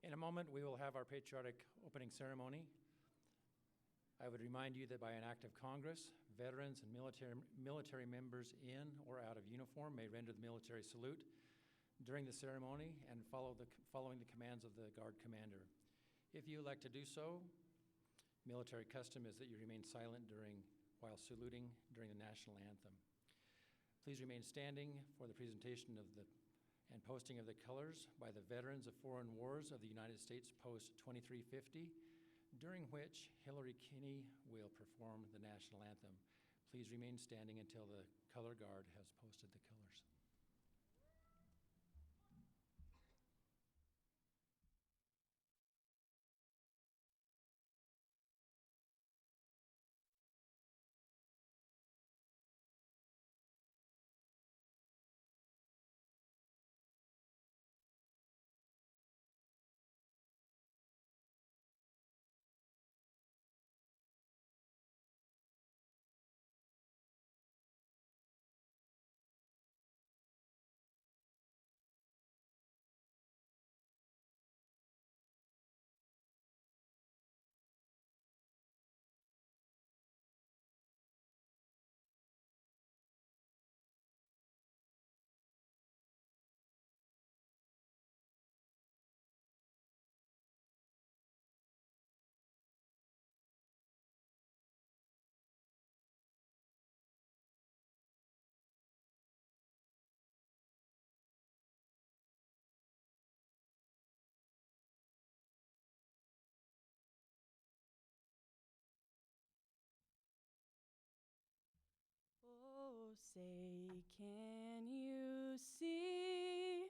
In a moment, we will have our patriotic opening ceremony. I would remind you that by an act of Congress, veterans and military members in or out of uniform may render the military salute during the ceremony and following the commands of the Guard Commander. If you elect to do so, military custom is that you remain silent while saluting during the national anthem. Please remain standing for the presentation and posting of the colors by the Veterans of Foreign Wars of the United States Post 2350, during which Hillary Kinney will perform the national anthem. Please remain standing until the color guard has posted the colors. Oh, say, can you see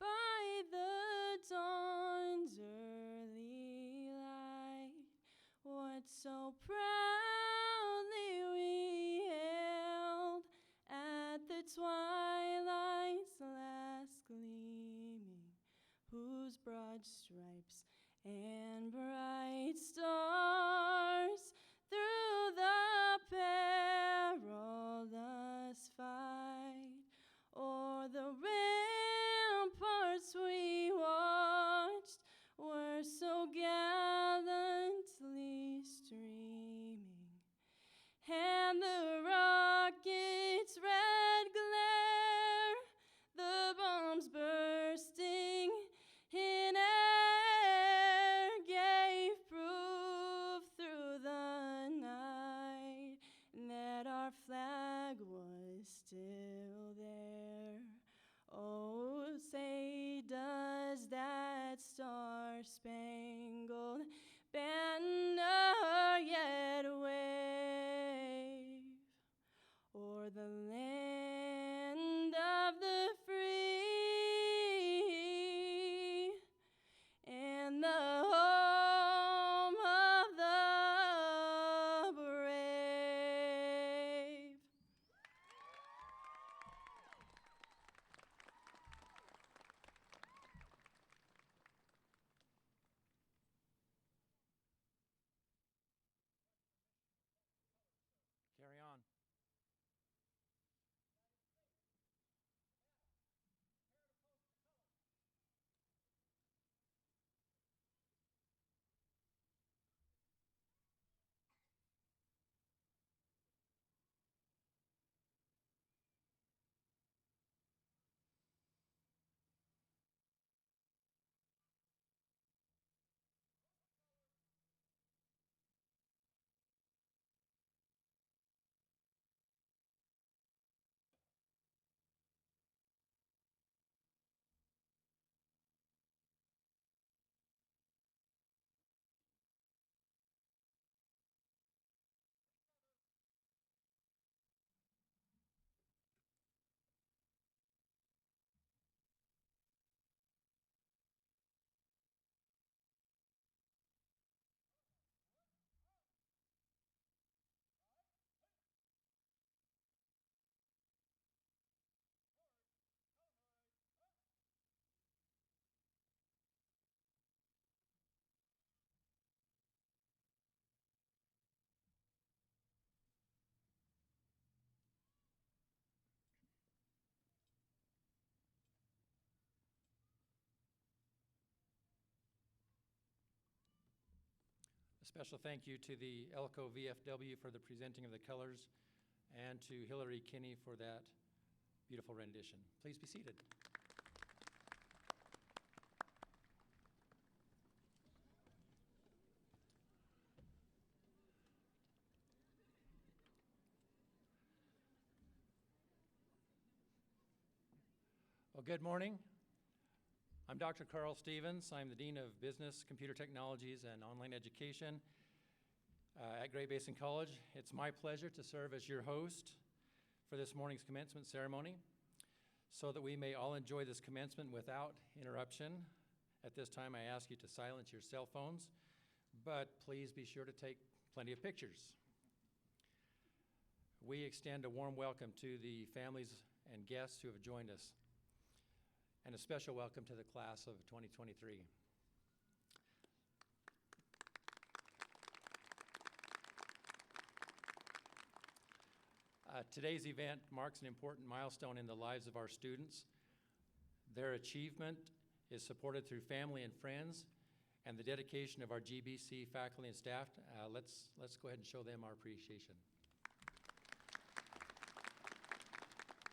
by the dawn's early light what so proudly we hailed at the twilight's last gleaming, whose broad stripes and bright stars through the perilous fight o'er the ramparts we watched were so gallantly streaming, and the rocket's red glare, the bombs bursting in air, gave proof through the night that our flag was still there. Oh, say, does that star-spangled banner yet wave o'er the land of the free and the home of the brave? A special thank you to the Elko VFW for the presenting of the colors and to Hillary Kinney for that beautiful rendition. Please be seated. Well, good morning. I'm Dr. Carl Stevens. I'm the Dean of Business, Computer Technologies, and Online Education at Great Basin College. It's my pleasure to serve as your host for this morning's commencement ceremony. So that we may all enjoy this commencement without interruption, at this time I ask you to silence your cell phones, but please be sure to take plenty of pictures. We extend a warm welcome to the families and guests who have joined us, and a special welcome to the class of 2023. Today's event marks an important milestone in the lives of our students. Their achievement is supported through family and friends and the dedication of our GBC faculty and staff. Let's go ahead and show them our appreciation.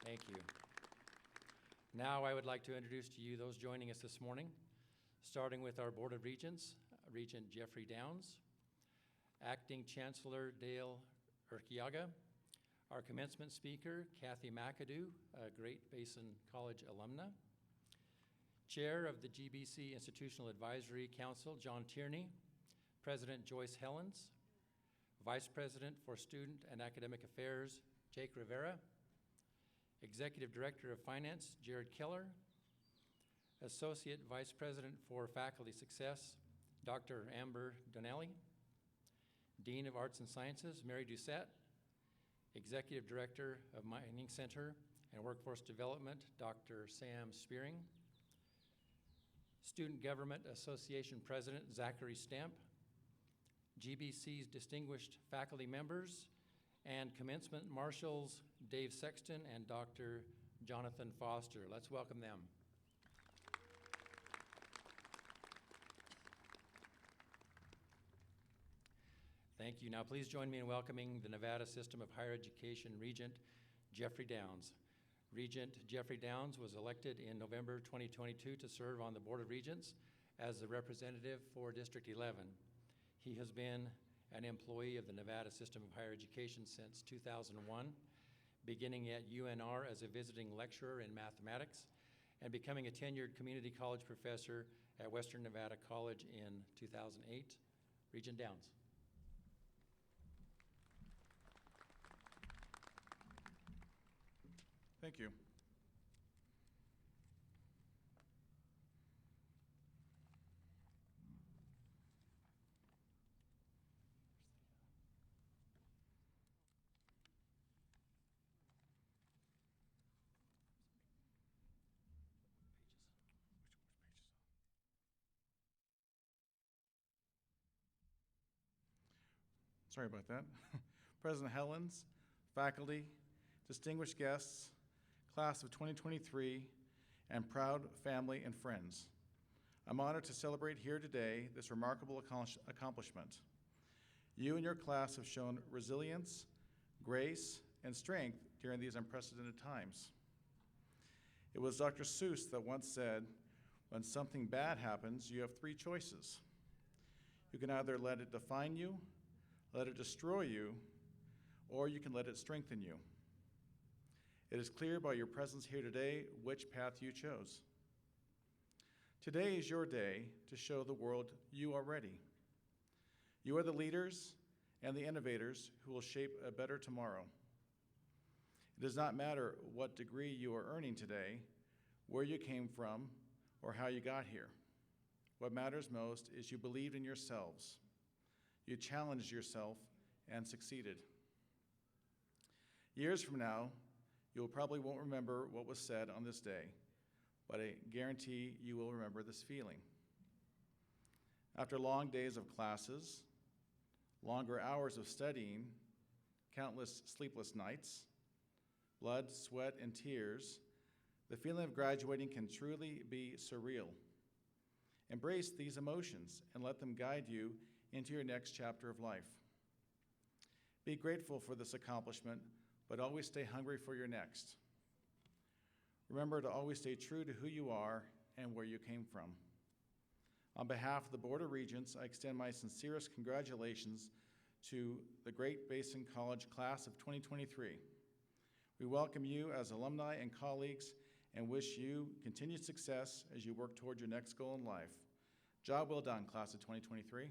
Thank you. Now I would like to introduce to you those joining us this morning, starting with our Board of Regents, Regent Jeffrey Downs, Acting Chancellor Dale Urquiaga, our commencement speaker, Kathy McAdoo, a Great Basin College alumna, Chair of the GBC Institutional Advisory Council, John Tierney, President Joyce Helens, Vice President for Student and Academic Affairs, Jake Rivera, Executive Director of Finance, Jared Keller, Associate Vice President for Faculty Success, Dr. Amber Donnelly, Dean of Arts and Sciences, Mary Doucette, Executive Director of Mining Center and Workforce Development, Dr. Sam Spearing, Student Government Association President, Zachary Stemp, GBC's distinguished faculty members, and commencement marshals, Dave Sexton and Dr. Jonathan Foster. Let's welcome them. Thank you. Now please join me in welcoming the Nevada System of Higher Education Regent Jeffrey Downs. Regent Jeffrey Downs was elected in November 2022 to serve on the Board of Regents as the representative for District 11. He has been an employee of the Nevada System of Higher Education since 2001, beginning at UNR as a visiting lecturer in mathematics and becoming a tenured community college professor at Western Nevada College in 2008. Regent Downs. Thank you. Sorry about that. President Helens, faculty, distinguished guests, class of 2023, and proud family and friends. I'm honored to celebrate here today this remarkable accomplishment. You and your class have shown resilience, grace, and strength during these unprecedented times. It was Dr. Seuss that once said, when something bad happens, you have three choices. You can either let it define you, let it destroy you, or you can let it strengthen you. It is clear by your presence here today which path you chose. Today is your day to show the world you are ready. You are the leaders and the innovators who will shape a better tomorrow. It does not matter what degree you are earning today, where you came from, or how you got here. What matters most is you believed in yourselves. You challenged yourself and succeeded. Years from now, you probably won't remember what was said on this day, but I guarantee you will remember this feeling. After long days of classes, longer hours of studying, countless sleepless nights, blood, sweat, and tears, the feeling of graduating can truly be surreal. Embrace these emotions and let them guide you into your next chapter of life. Be grateful for this accomplishment, but always stay hungry for your next. Remember to always stay true to who you are and where you came from. On behalf of the Board of Regents, I extend my sincerest congratulations to the Great Basin College Class of 2023. We welcome you as alumni and colleagues and wish you continued success as you work toward your next goal in life. Job well done, Class of 2023.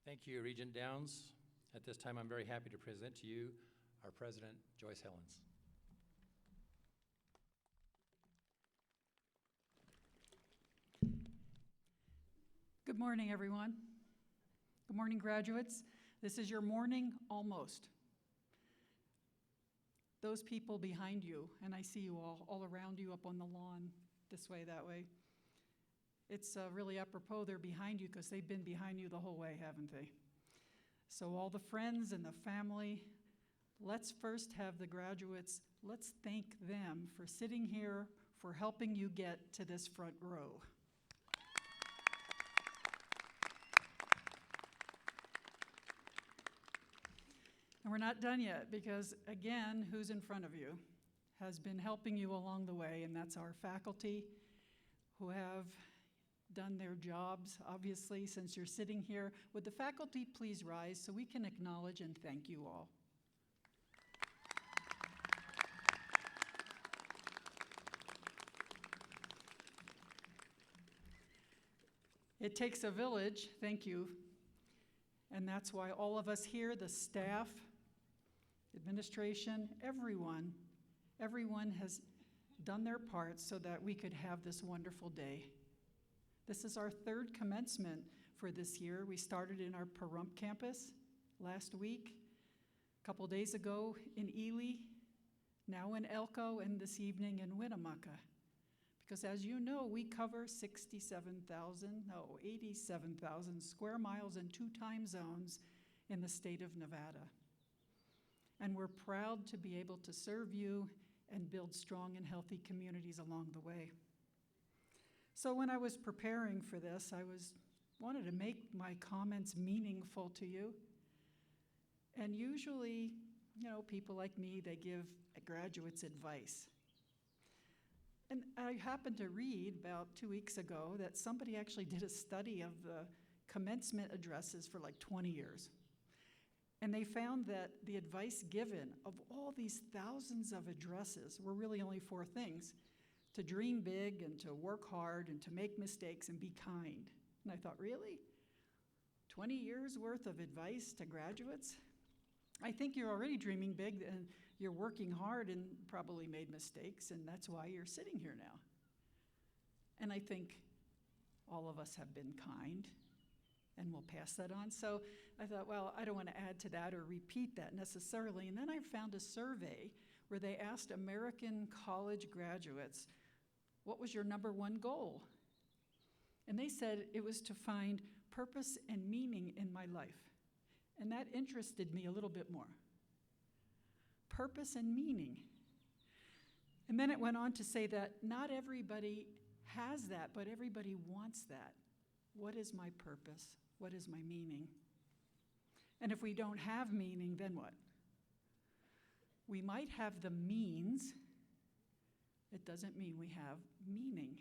Thank you, Regent Downs. At this time, I'm very happy to present to you our President, Joyce Helens. Good morning, everyone. Good morning, graduates. This is your morning almost. Those people behind you, and I see you all around you up on the lawn, this way, that way. It's really apropos they're behind you because they've been behind you the whole way, haven't they? So all the friends and the family, let's first have the graduates, let's thank them for sitting here, for helping you get to this front row. And we're not done yet because, again, who's in front of you has been helping you along the way, and that's our faculty who have done their jobs, obviously, since you're sitting here. Would the faculty please rise so we can acknowledge and thank you all? It takes a village, thank you, and that's why all of us here, the staff, administration, everyone has done their part so that we could have this wonderful day. This is our third commencement for this year. We started in our Pahrump campus last week, a couple days ago in Ely, now in Elko, and this evening in Winnemucca. Because as you know, we cover 87,000 square miles in 2 time zones in the state of Nevada. And we're proud to be able to serve you and build strong and healthy communities along the way. So when I was preparing for this, I wanted to make my comments meaningful to you. And usually, people like me, they give graduates advice. And I happened to read about 2 weeks ago that somebody actually did a study of the commencement addresses for like 20 years. And they found that the advice given of all these thousands of addresses were really only 4 things: to dream big and to work hard and to make mistakes and be kind. And I thought, really? 20 years worth of advice to graduates? I think you're already dreaming big and you're working hard and probably made mistakes, and that's why you're sitting here now. And I think all of us have been kind, and we'll pass that on. So I thought, well, I don't want to add to that or repeat that necessarily. And then I found a survey where they asked American college graduates, what was your #1 goal? And they said it was to find purpose and meaning in my life. And that interested me a little bit more. Purpose and meaning. And then it went on to say that not everybody has that, but everybody wants that. What is my purpose? What is my meaning? And if we don't have meaning, then what? We might have the means. It doesn't mean we have meaning.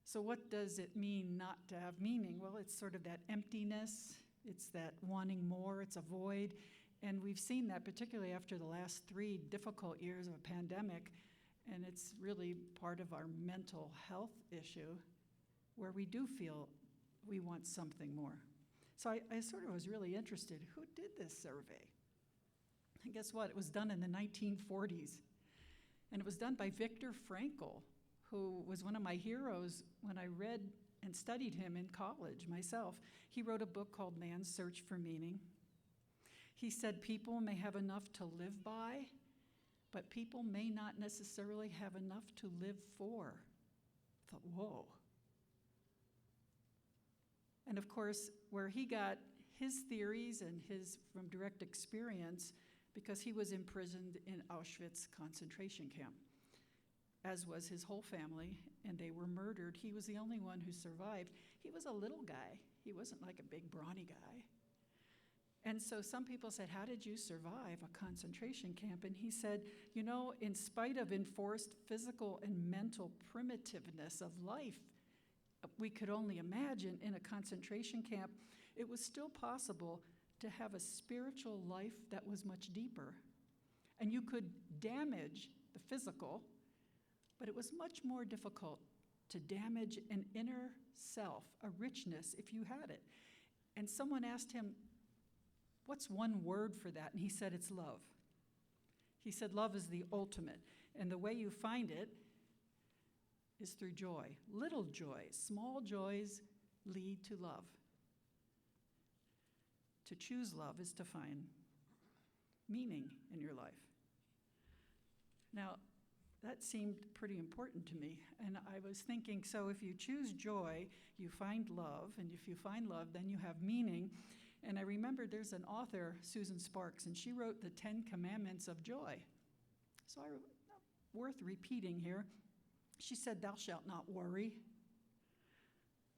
So what does it mean not to have meaning? Well, it's sort of that emptiness. It's that wanting more. It's a void. And we've seen that particularly after the last 3 difficult years of a pandemic. And it's really part of our mental health issue where we do feel we want something more. So I sort of was really interested. Who did this survey? And guess what? It was done in the 1940s. And it was done by Viktor Frankl, who was one of my heroes when I read and studied him in college myself. He wrote a book called Man's Search for Meaning. He said people may have enough to live by, but people may not necessarily have enough to live for. I thought, whoa. And of course, where he got his theories and his from direct experience, because he was imprisoned in Auschwitz concentration camp. as was his whole family, and they were murdered. He was the only one who survived. He was a little guy. He wasn't like a big, brawny guy. And so some people said, how did you survive a concentration camp? And he said, you know, in spite of enforced physical and mental primitiveness of life, we could only imagine in a concentration camp, it was still possible to have a spiritual life that was much deeper. And you could damage the physical, but it was much more difficult to damage an inner self, a richness, if you had it. And someone asked him, what's one word for that? And he said, it's love. He said, love is the ultimate. And the way you find it is through joy. Little joys, small joys lead to love. To choose love is to find meaning in your life. Now, that seemed pretty important to me. And I was thinking, so if you choose joy, you find love. And if you find love, then you have meaning. And I remembered there's an author, Susan Sparks, and she wrote the 10 Commandments of Joy. So worth repeating here. She said, thou shalt not worry.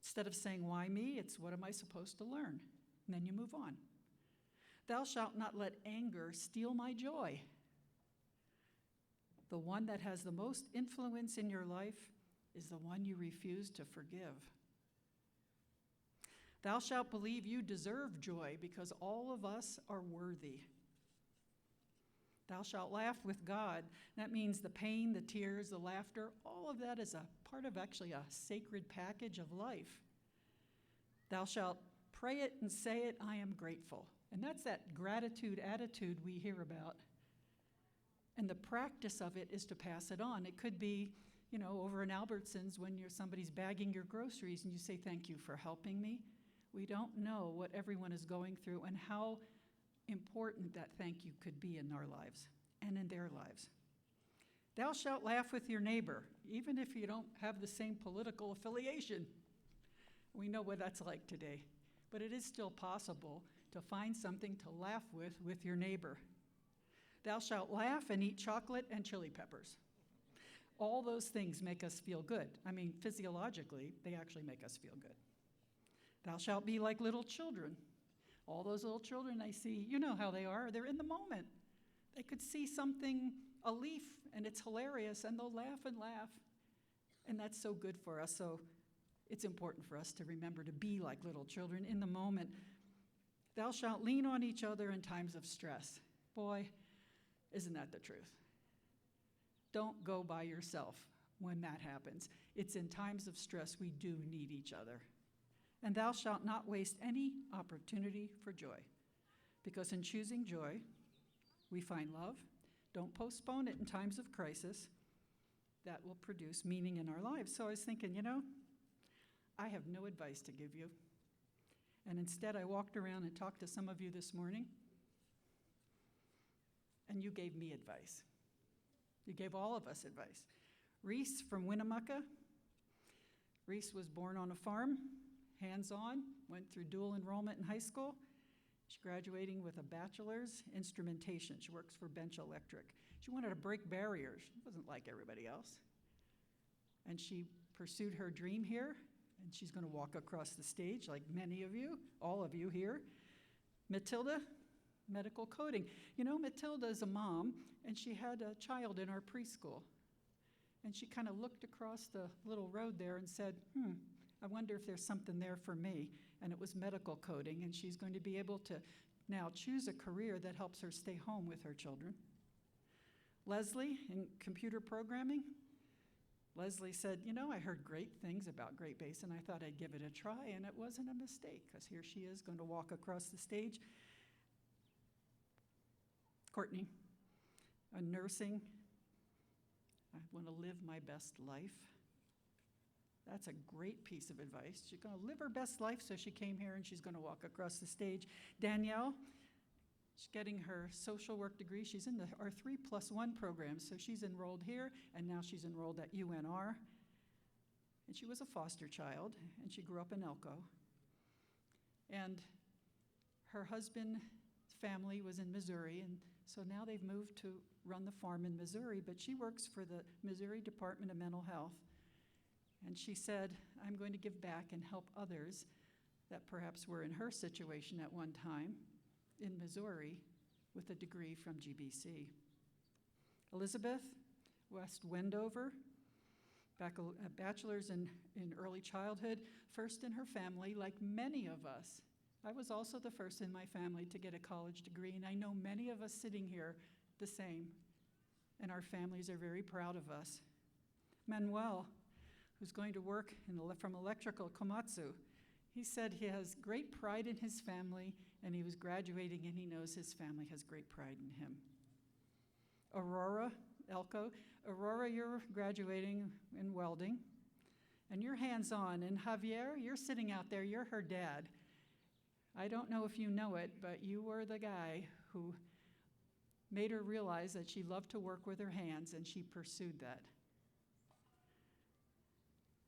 Instead of saying, why me? It's what am I supposed to learn? And then you move on. Thou shalt not let anger steal my joy. The one that has the most influence in your life is the one you refuse to forgive. Thou shalt believe you deserve joy because all of us are worthy. Thou shalt laugh with God. That means the pain, the tears, the laughter, all of that is a part of actually a sacred package of life. Thou shalt pray it and say it, I am grateful. And that's that gratitude attitude we hear about. And the practice of it is to pass it on. It could be, over in Albertsons when somebody's bagging your groceries and you say, thank you for helping me. We don't know what everyone is going through and how important that thank you could be in our lives and in their lives. Thou shalt laugh with your neighbor, even if you don't have the same political affiliation. We know what that's like today. But it is still possible to find something to laugh with your neighbor. Thou shalt laugh and eat chocolate and chili peppers. All those things make us feel good. I mean, physiologically, they actually make us feel good. Thou shalt be like little children. All those little children I see, you know how they are. They're in the moment. They could see something, a leaf, and it's hilarious, and they'll laugh and laugh. And that's so good for us. So it's important for us to remember to be like little children in the moment. Thou shalt lean on each other in times of stress. Boy, isn't that the truth? Don't go by yourself when that happens. It's in times of stress we do need each other. And thou shalt not waste any opportunity for joy, because in choosing joy, we find love. Don't postpone it in times of crisis. That will produce meaning in our lives. So I was thinking, I have no advice to give you. And instead, I walked around and talked to some of you this morning, and you gave me advice. You gave all of us advice. Reese from Winnemucca. Reese was born on a farm. Hands-on, went through dual enrollment in high school. She's graduating with a bachelor's instrumentation. She works for Bench Electric. She wanted to break barriers. She wasn't like everybody else. And she pursued her dream here, and she's going to walk across the stage like many of you, all of you here. Matilda, medical coding. Matilda's a mom, and she had a child in our preschool. And she kind of looked across the little road there and said, I wonder if there's something there for me. And it was medical coding, and she's going to be able to now choose a career that helps her stay home with her children. Leslie, in computer programming. Leslie said, I heard great things about Great Basin. I thought I'd give it a try, and it wasn't a mistake, because here she is going to walk across the stage. Courtney, nursing. I want to live my best life. That's a great piece of advice. She's going to live her best life, so she came here and she's going to walk across the stage. Danielle, she's getting her social work degree. She's in our 3+1 program, so she's enrolled here, and now she's enrolled at UNR. And she was a foster child, and she grew up in Elko. And her husband's family was in Missouri, and so now they've moved to run the farm in Missouri, but she works for the Missouri Department of Mental Health. And she said, I'm going to give back and help others that perhaps were in her situation at one time in Missouri with a degree from GBC. Elizabeth West Wendover, a bachelor's in early childhood, first in her family, like many of us. I was also the first in my family to get a college degree, and I know many of us sitting here the same, and our families are very proud of us. Manuel, who's going to work from electrical Komatsu, he said he has great pride in his family, and he was graduating, and he knows his family has great pride in him. Aurora, Elko, Aurora, you're graduating in welding, and you're hands-on, and Javier, you're sitting out there, you're her dad. I don't know if you know it, but you were the guy who made her realize that she loved to work with her hands, and she pursued that.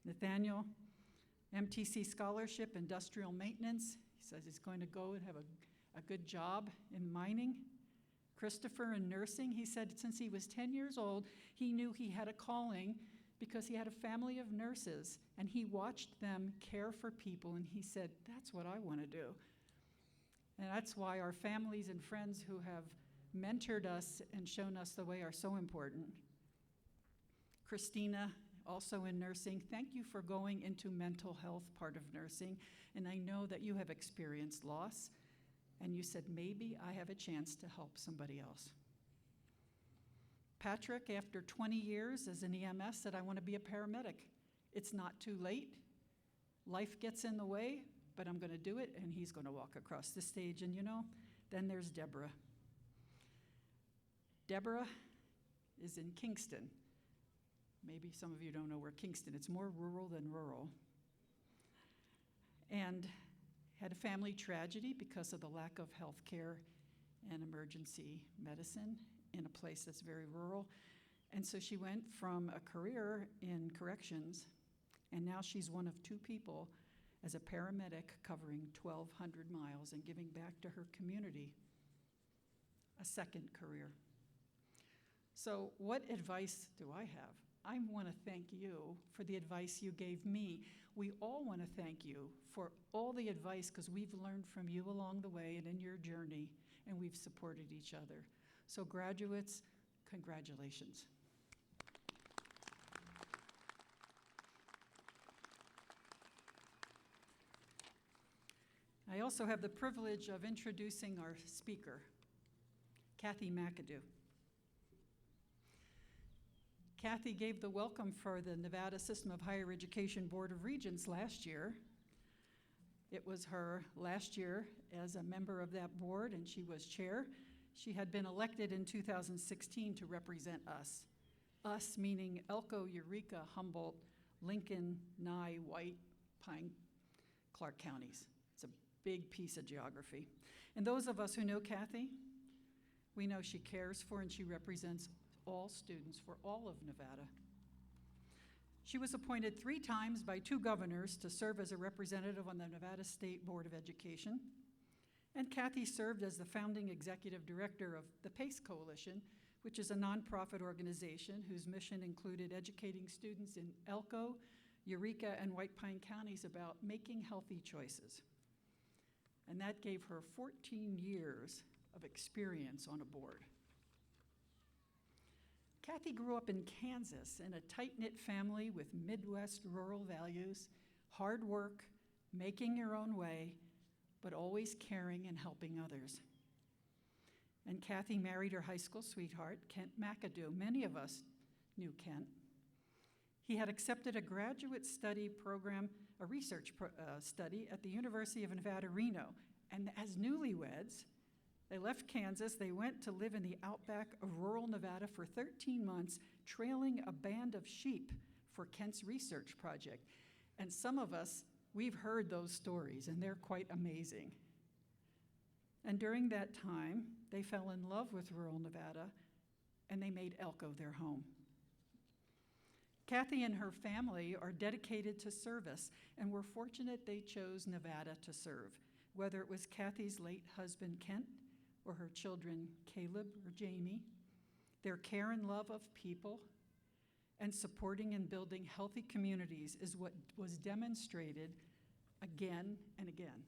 Nathaniel, MTC scholarship, industrial maintenance. He says he's going to go and have a good job in mining. Christopher in nursing. He said since he was 10 years old, he knew he had a calling because he had a family of nurses, and he watched them care for people, and he said, that's what I want to do. And that's why our families and friends who have mentored us and shown us the way are so important. Christina, also in nursing, thank you for going into mental health part of nursing, and I know that you have experienced loss, and you said, maybe I have a chance to help somebody else. Patrick, after 20 years as an EMS, said, I want to be a paramedic. It's not too late. Life gets in the way, but I'm going to do it, and he's going to walk across the stage. And then there's Deborah. Deborah is in Kingston. Maybe some of you don't know where Kingston, it's more rural than rural. And had a family tragedy because of the lack of health care and emergency medicine in a place that's very rural. And so she went from a career in corrections, and now she's one of 2 people as a paramedic covering 1,200 miles and giving back to her community, a second career. So what advice do I have? I want to thank you for the advice you gave me. We all want to thank you for all the advice because we've learned from you along the way and in your journey, and we've supported each other. So graduates, congratulations. I also have the privilege of introducing our speaker, Kathy McAdoo. Kathy gave the welcome for the Nevada System of Higher Education Board of Regents last year. It was her last year as a member of that board, and she was chair. She had been elected in 2016 to represent us. Us meaning Elko, Eureka, Humboldt, Lincoln, Nye, White, Pine, Clark counties. It's a big piece of geography. And those of us who know Kathy, we know she cares for and she represents all students for all of Nevada. She was appointed 3 times by 2 governors to serve as a representative on the Nevada State Board of Education. And Kathy served as the founding executive director of the PACE Coalition, which is a nonprofit organization whose mission included educating students in Elko, Eureka, and White Pine counties about making healthy choices. And that gave her 14 years of experience on a board. Kathy grew up in Kansas in a tight-knit family with Midwest rural values, hard work, making your own way, but always caring and helping others. And Kathy married her high school sweetheart, Kent McAdoo. Many of us knew Kent. He had accepted a graduate study program, a research study at the University of Nevada, Reno. And as newlyweds, they left Kansas. They went to live in the outback of rural Nevada for 13 months, trailing a band of sheep for Kent's research project. And some of us, we've heard those stories, and they're quite amazing. And during that time, they fell in love with rural Nevada, and they made Elko their home. Kathy and her family are dedicated to service, and we're fortunate they chose Nevada to serve, whether it was Kathy's late husband, Kent, or her children, Caleb or Jamie, Their care and love of people and supporting and building healthy communities is what was demonstrated again and again.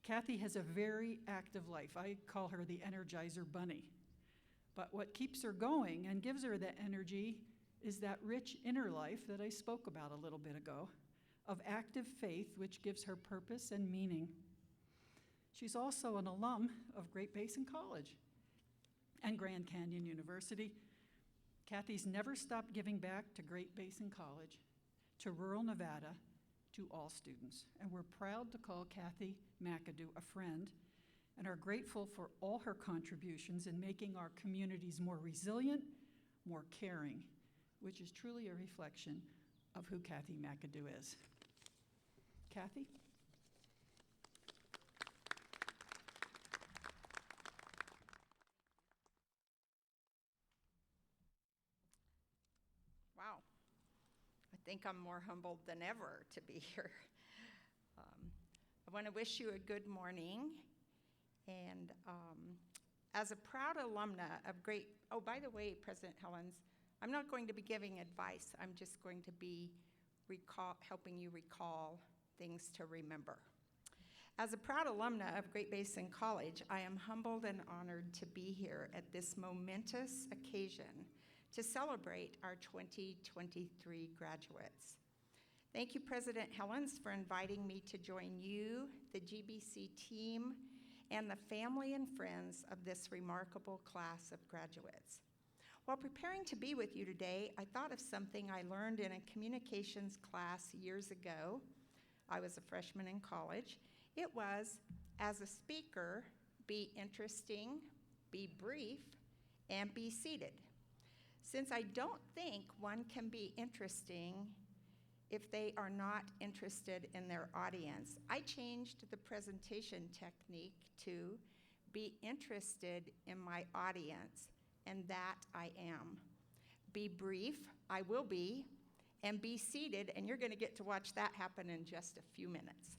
Kathy has a very active life. I call her the Energizer Bunny. But what keeps her going and gives her that energy is that rich inner life that I spoke about a little bit ago, of active faith, which gives her purpose and meaning. She's also an alum of Great Basin College and Grand Canyon University. Kathy's never stopped giving back to Great Basin College, to rural Nevada, to all students. And we're proud to call Kathy McAdoo a friend and are grateful for all her contributions in making our communities more resilient, more caring, which is truly a reflection of who Kathy McAdoo is. Kathy? Wow. I think I'm more humbled than ever to be here. I want to wish you a good morning. And as a proud alumna of oh, by the way, President Helens, I'm not going to be giving advice. I'm just going to be helping you recall things to remember. As a proud alumna of Great Basin College, I am humbled and honored to be here at this momentous occasion to celebrate our 2023 graduates. Thank you, President Helens, for inviting me to join you, the GBC team, and the family and friends of this remarkable class of graduates. While preparing to be with you today, I thought of something I learned in a communications class years ago. I was a freshman in college. It was, as a speaker, be interesting, be brief, and be seated. Since I don't think one can be interesting if they are not interested in their audience, I changed the presentation technique to be interested in my audience, and that I am. Be brief, I will be, and be seated, and you're going to get to watch that happen in just a few minutes.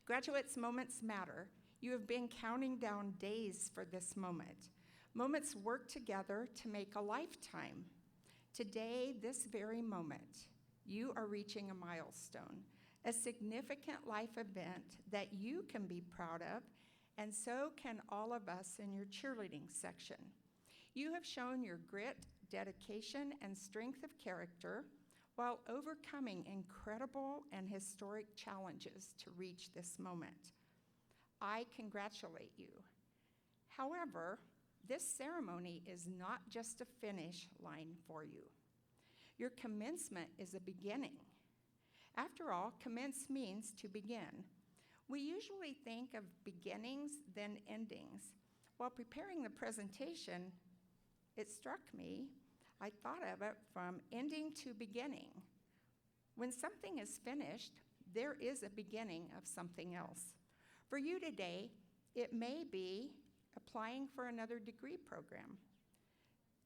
Graduates, moments matter. You have been counting down days for this moment. Moments work together to make a lifetime. Today, this very moment, you are reaching a milestone, a significant life event that you can be proud of, and so can all of us in your cheerleading section. You have shown your grit, dedication, and strength of character while overcoming incredible and historic challenges to reach this moment. I congratulate you. However, this ceremony is not just a finish line for you. Your commencement is a beginning. After all, commence means to begin. We usually think of beginnings, then endings. While preparing the presentation, it struck me, I thought of it from ending to beginning. When something is finished, there is a beginning of something else. For you today, it may be applying for another degree program,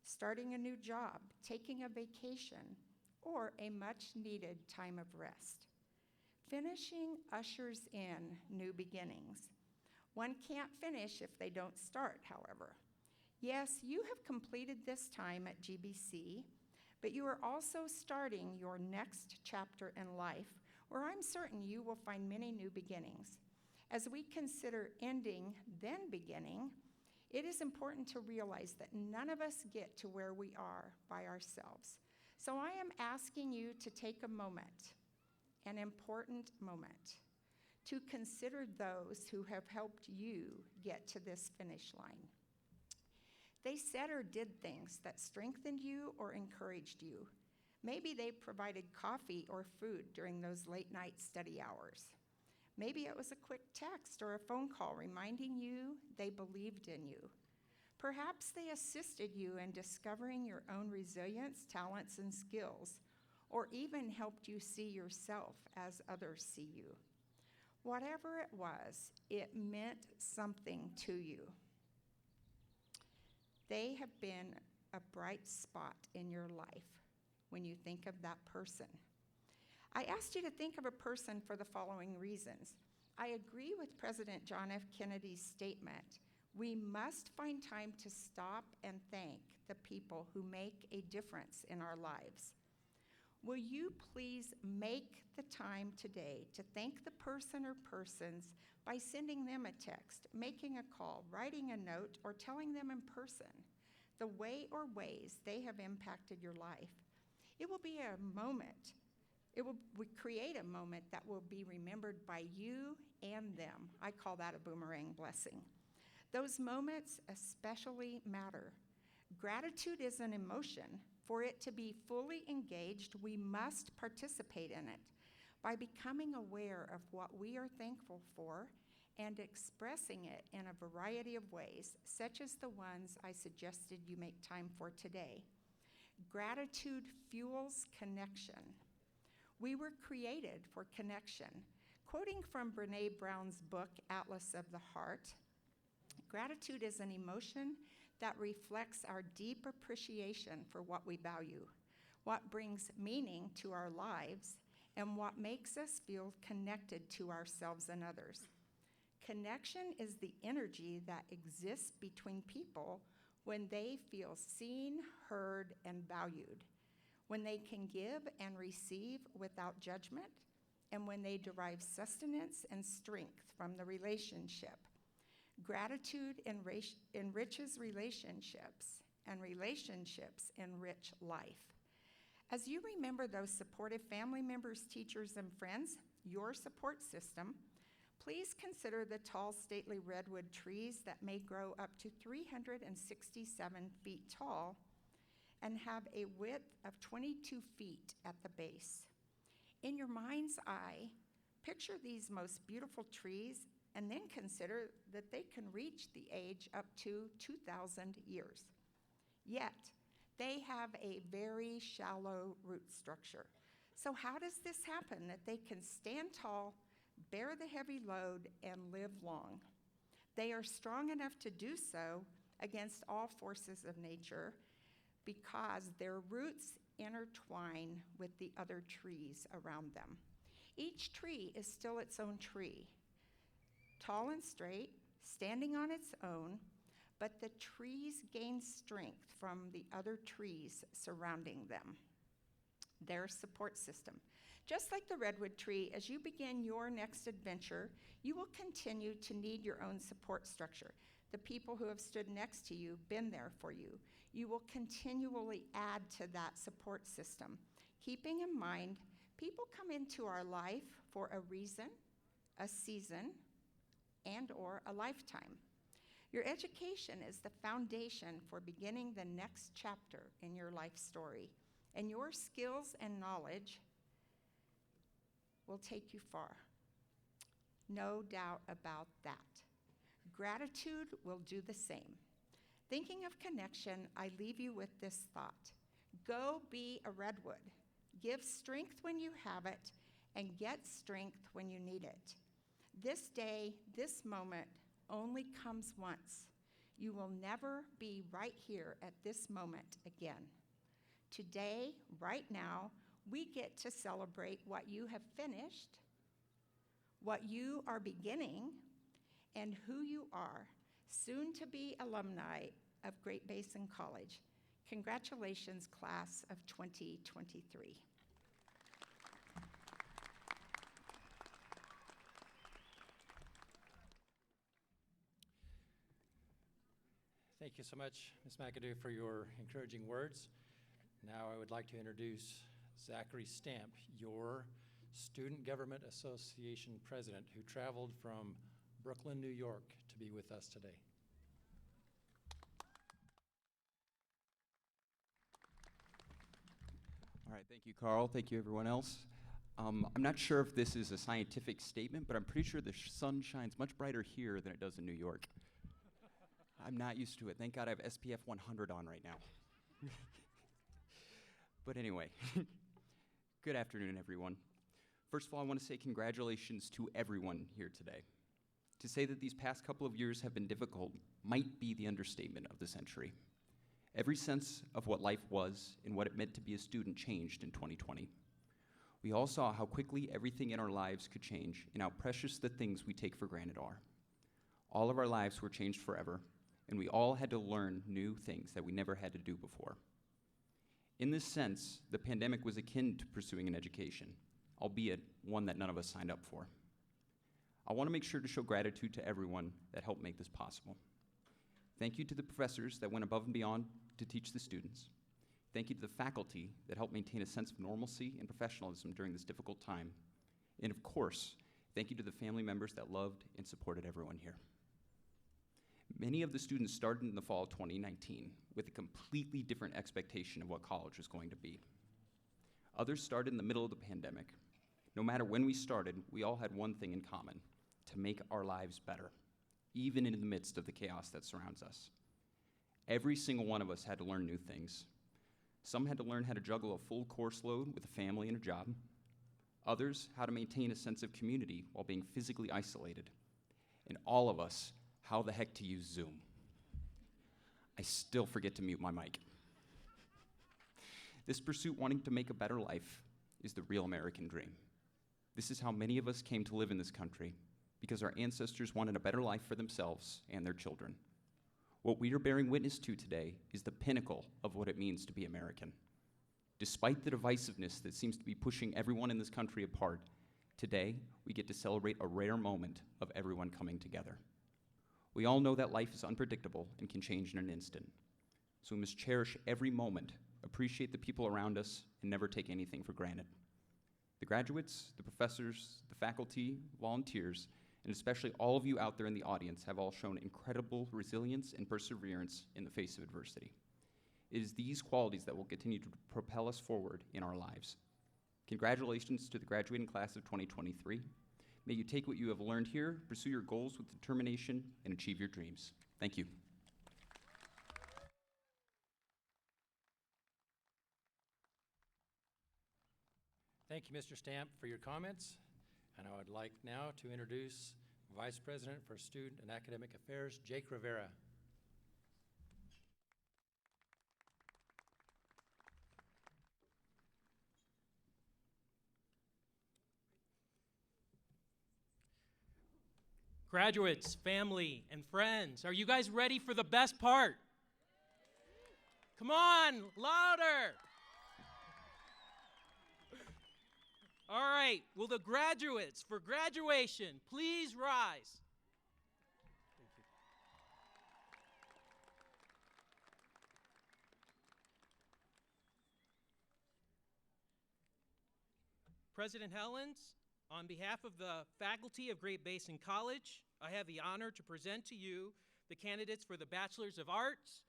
starting a new job, taking a vacation, or a much-needed time of rest. Finishing ushers in new beginnings. One can't finish if they don't start, however. Yes, you have completed this time at GBC, but you are also starting your next chapter in life, where I'm certain you will find many new beginnings. As we consider ending, then beginning, it is important to realize that none of us get to where we are by ourselves. So I am asking you to take a moment, an important moment, to consider those who have helped you get to this finish line. They said or did things that strengthened you or encouraged you. Maybe they provided coffee or food during those late night study hours. Maybe it was a quick text or a phone call reminding you they believed in you. Perhaps they assisted you in discovering your own resilience, talents, and skills, or even helped you see yourself as others see you. Whatever it was, it meant something to you. They have been a bright spot in your life when you think of that person. I asked you to think of a person for the following reasons. I agree with President John F. Kennedy's statement, We must find time to stop and thank the people who make a difference in our lives. Will you please make the time today to thank the person or persons by sending them a text, making a call, writing a note, or telling them in person the way or ways they have impacted your life? It will be a moment. It will create a moment that will be remembered by you and them. I call that a boomerang blessing. Those moments especially matter. Gratitude is an emotion. For it to be fully engaged, we must participate in it by becoming aware of what we are thankful for and expressing it in a variety of ways, such as the ones I suggested you make time for today. Gratitude fuels connection. We were created for connection. Quoting from Brené Brown's book, Atlas of the Heart, gratitude is an emotion that reflects our deep appreciation for what we value, what brings meaning to our lives, and what makes us feel connected to ourselves and others. Connection is the energy that exists between people when they feel seen, heard, and valued, when they can give and receive without judgment, and when they derive sustenance and strength from the relationship. Gratitude enriches relationships, and relationships enrich life. As you remember those supportive family members, teachers, and friends, your support system, please consider the tall, stately redwood trees that may grow up to 367 feet tall and have a width of 22 feet at the base. In your mind's eye, picture these most beautiful trees and then consider that they can reach the age up to 2,000 years. Yet, they have a very shallow root structure. So how does this happen that they can stand tall, bear the heavy load, and live long? They are strong enough to do so against all forces of nature because their roots intertwine with the other trees around them. Each tree is still its own tree, tall and straight, standing on its own, but the trees gain strength from the other trees surrounding them, their support system. Just like the redwood tree, as you begin your next adventure, you will continue to need your own support structure. The people who have stood next to you, been there for you. You will continually add to that support system, keeping in mind people come into our life for a reason, a season, and/or a lifetime. Your education is the foundation for beginning the next chapter in your life story, and your skills and knowledge will take you far. No doubt about that. Gratitude will do the same. Thinking of connection, I leave you with this thought. Go be a redwood. Give strength when you have it, and get strength when you need it. This day, this moment, only comes once. You will never be right here at this moment again. Today, right now, we get to celebrate what you have finished, what you are beginning, and who you are, soon to be alumni of Great Basin College. Congratulations, class of 2023. Thank you so much, Ms. McAdoo, for your encouraging words. Now I would like to introduce Zachary Stamp, your Student Government Association president, who traveled from Brooklyn, New York, to be with us today. All right, thank you, Carl. Thank you, everyone else. I'm not sure if this is a scientific statement, but I'm pretty sure the sun shines much brighter here than it does in New York. I'm not used to it. Thank God I have SPF 100 on right now. But anyway, good afternoon, everyone. First of all, I want to say congratulations to everyone here today. To say that these past couple of years have been difficult might be the understatement of the century. Every sense of what life was and what it meant to be a student changed in 2020. We all saw how quickly everything in our lives could change and how precious the things we take for granted are. All of our lives were changed forever, and we all had to learn new things that we never had to do before. In this sense, the pandemic was akin to pursuing an education, albeit one that none of us signed up for. I want to make sure to show gratitude to everyone that helped make this possible. Thank you to the professors that went above and beyond to teach the students. Thank you to the faculty that helped maintain a sense of normalcy and professionalism during this difficult time. And of course, thank you to the family members that loved and supported everyone here. Many of the students started in the fall of 2019 with a completely different expectation of what college was going to be. Others started in the middle of the pandemic. No matter when we started, we all had one thing in common: to make our lives better, even in the midst of the chaos that surrounds us. Every single one of us had to learn new things. Some had to learn how to juggle a full course load with a family and a job. Others, how to maintain a sense of community while being physically isolated. And all of us, how the heck to use Zoom. I still forget to mute my mic. This pursuit wanting to make a better life is the real American dream. This is how many of us came to live in this country, because our ancestors wanted a better life for themselves and their children. What we are bearing witness to today is the pinnacle of what it means to be American. Despite the divisiveness that seems to be pushing everyone in this country apart, today we get to celebrate a rare moment of everyone coming together. We all know that life is unpredictable and can change in an instant. So we must cherish every moment, appreciate the people around us, and never take anything for granted. The graduates, the professors, the faculty, volunteers, and especially all of you out there in the audience have all shown incredible resilience and perseverance in the face of adversity. It is these qualities that will continue to propel us forward in our lives. Congratulations to the graduating class of 2023. May you take what you have learned here, pursue your goals with determination, and achieve your dreams. Thank you. Thank you, Mr. Stamp, for your comments. And I would like now to introduce Vice President for Student and Academic Affairs, Jake Rivera. Graduates, family, and friends, are you guys ready for the best part? Come on, louder! All right, will the graduates for graduation please rise? Thank you. President Helens, on behalf of the faculty of Great Basin College, I have the honor to present to you the candidates for the Bachelor's of Arts,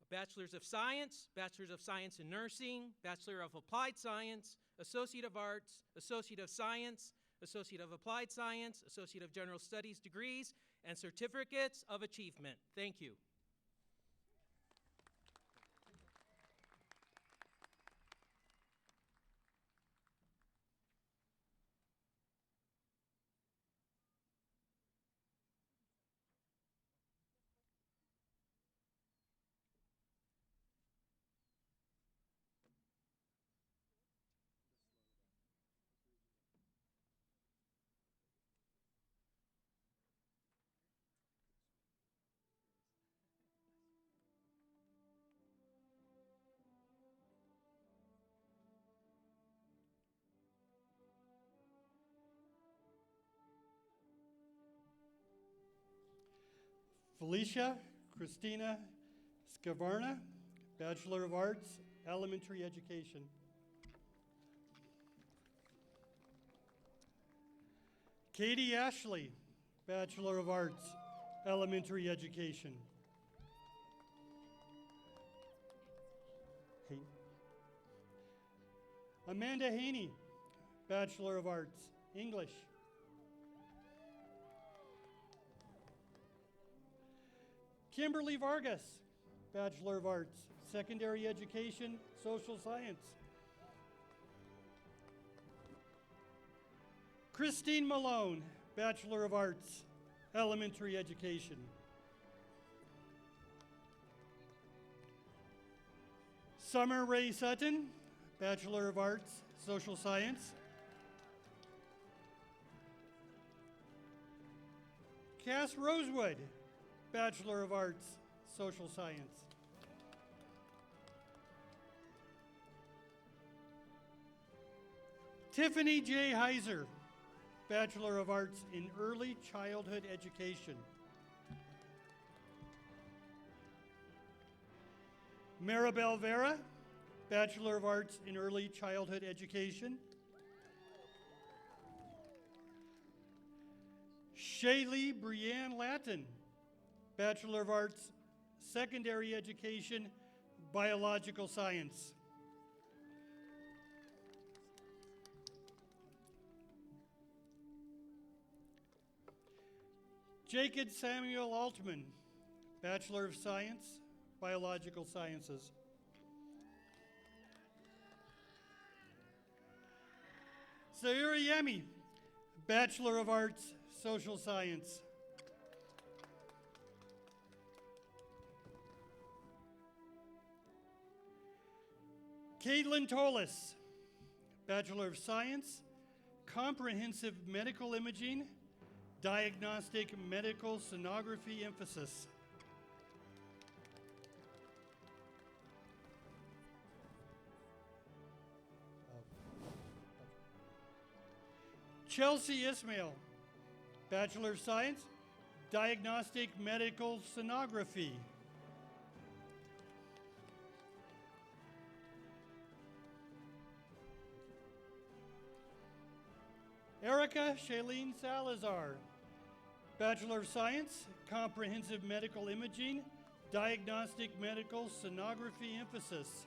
Bachelor's of Science in Nursing, Bachelor of Applied Science, Associate of Arts, Associate of Science, Associate of Applied Science, Associate of General Studies degrees, and Certificates of Achievement. Thank you. Felicia Christina Scavarna, Bachelor of Arts, Elementary Education. Katie Ashley, Bachelor of Arts, Elementary Education. Amanda Haney, Bachelor of Arts, English. Kimberly Vargas, Bachelor of Arts, Secondary Education, Social Science. Christine Malone, Bachelor of Arts, Elementary Education. Summer Ray Sutton, Bachelor of Arts, Social Science. Cass Rosewood, Bachelor of Arts, Social Science. Tiffany J. Heiser, Bachelor of Arts in Early Childhood Education. Maribel Vera, Bachelor of Arts in Early Childhood Education. Shaylee Brianne Latin, Bachelor of Arts, Secondary Education, Biological Science. Jacob Samuel Altman, Bachelor of Science, Biological Sciences. Sayuri Yemi, Bachelor of Arts, Social Science. Caitlin Tolis, Bachelor of Science, Comprehensive Medical Imaging, Diagnostic Medical Sonography emphasis. Chelsea Ismail, Bachelor of Science, Diagnostic Medical Sonography. Erica Shailene Salazar, Bachelor of Science, Comprehensive Medical Imaging, Diagnostic Medical Sonography emphasis.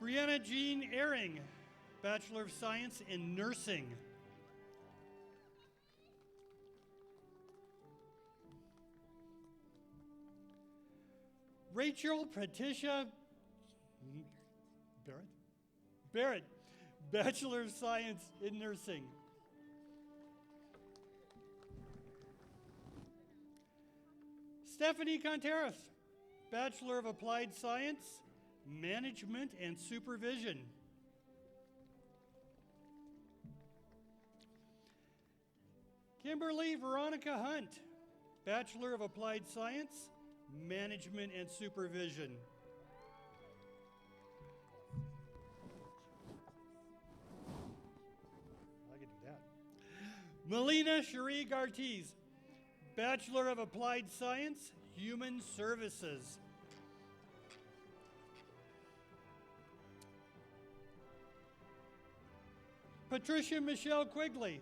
Brianna Jean Ehring, Bachelor of Science in Nursing. Rachel Patricia Barrett, Bachelor of Science in Nursing. Stephanie Contreras, Bachelor of Applied Science, Management and Supervision. Kimberly Veronica Hunt, Bachelor of Applied Science, Management and Supervision. I can do that. Melina Cherie Gartiz, Bachelor of Applied Science, Human Services. Patricia Michelle Quigley,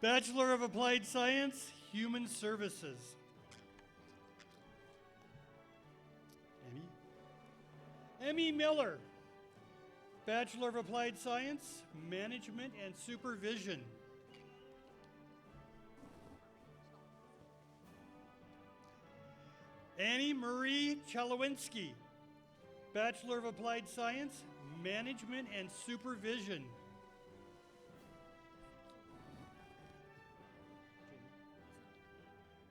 Bachelor of Applied Science, Human Services. Emmy Miller, Bachelor of Applied Science, Management and Supervision. Annie Marie Chalowinski, Bachelor of Applied Science, Management and Supervision.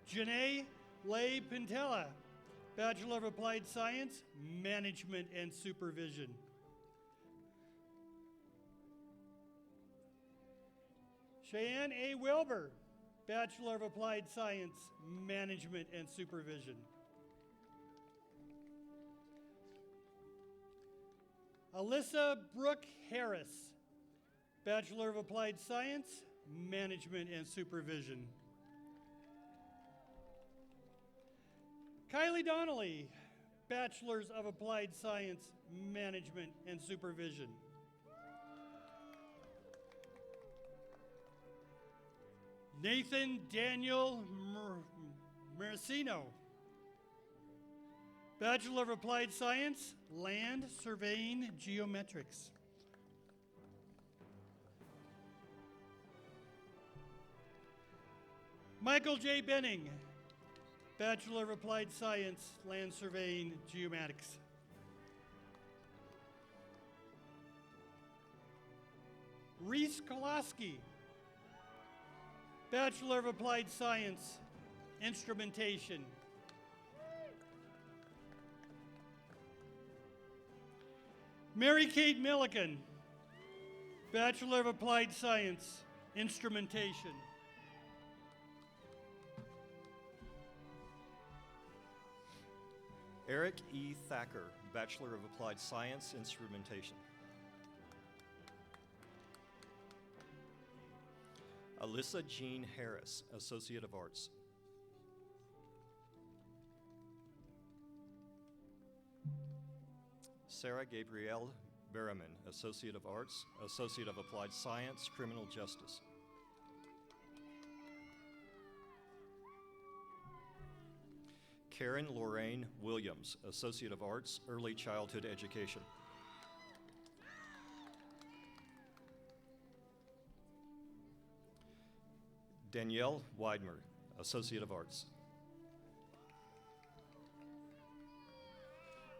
Janae Leigh Pintella, Bachelor of Applied Science, Management and Supervision. Cheyenne A. Wilbur, Bachelor of Applied Science, Management and Supervision. Alyssa Brooke Harris, Bachelor of Applied Science, Management and Supervision. Kylie Donnelly, Bachelors of Applied Science, Management and Supervision. Nathan Daniel Marcino, Bachelor of Applied Science, Land Surveying Geometrics. Michael J. Benning, Bachelor of Applied Science, Land Surveying Geomatics. Reese Kolaski, Bachelor of Applied Science, Instrumentation. Mary Kate Milliken, Bachelor of Applied Science, Instrumentation. Eric E. Thacker, Bachelor of Applied Science, Instrumentation. Alyssa Jean Harris, Associate of Arts. Sarah Gabrielle Berriman, Associate of Arts, Associate of Applied Science, Criminal Justice. Karen Lorraine Williams, Associate of Arts, Early Childhood Education. Danielle Weidmer, Associate of Arts.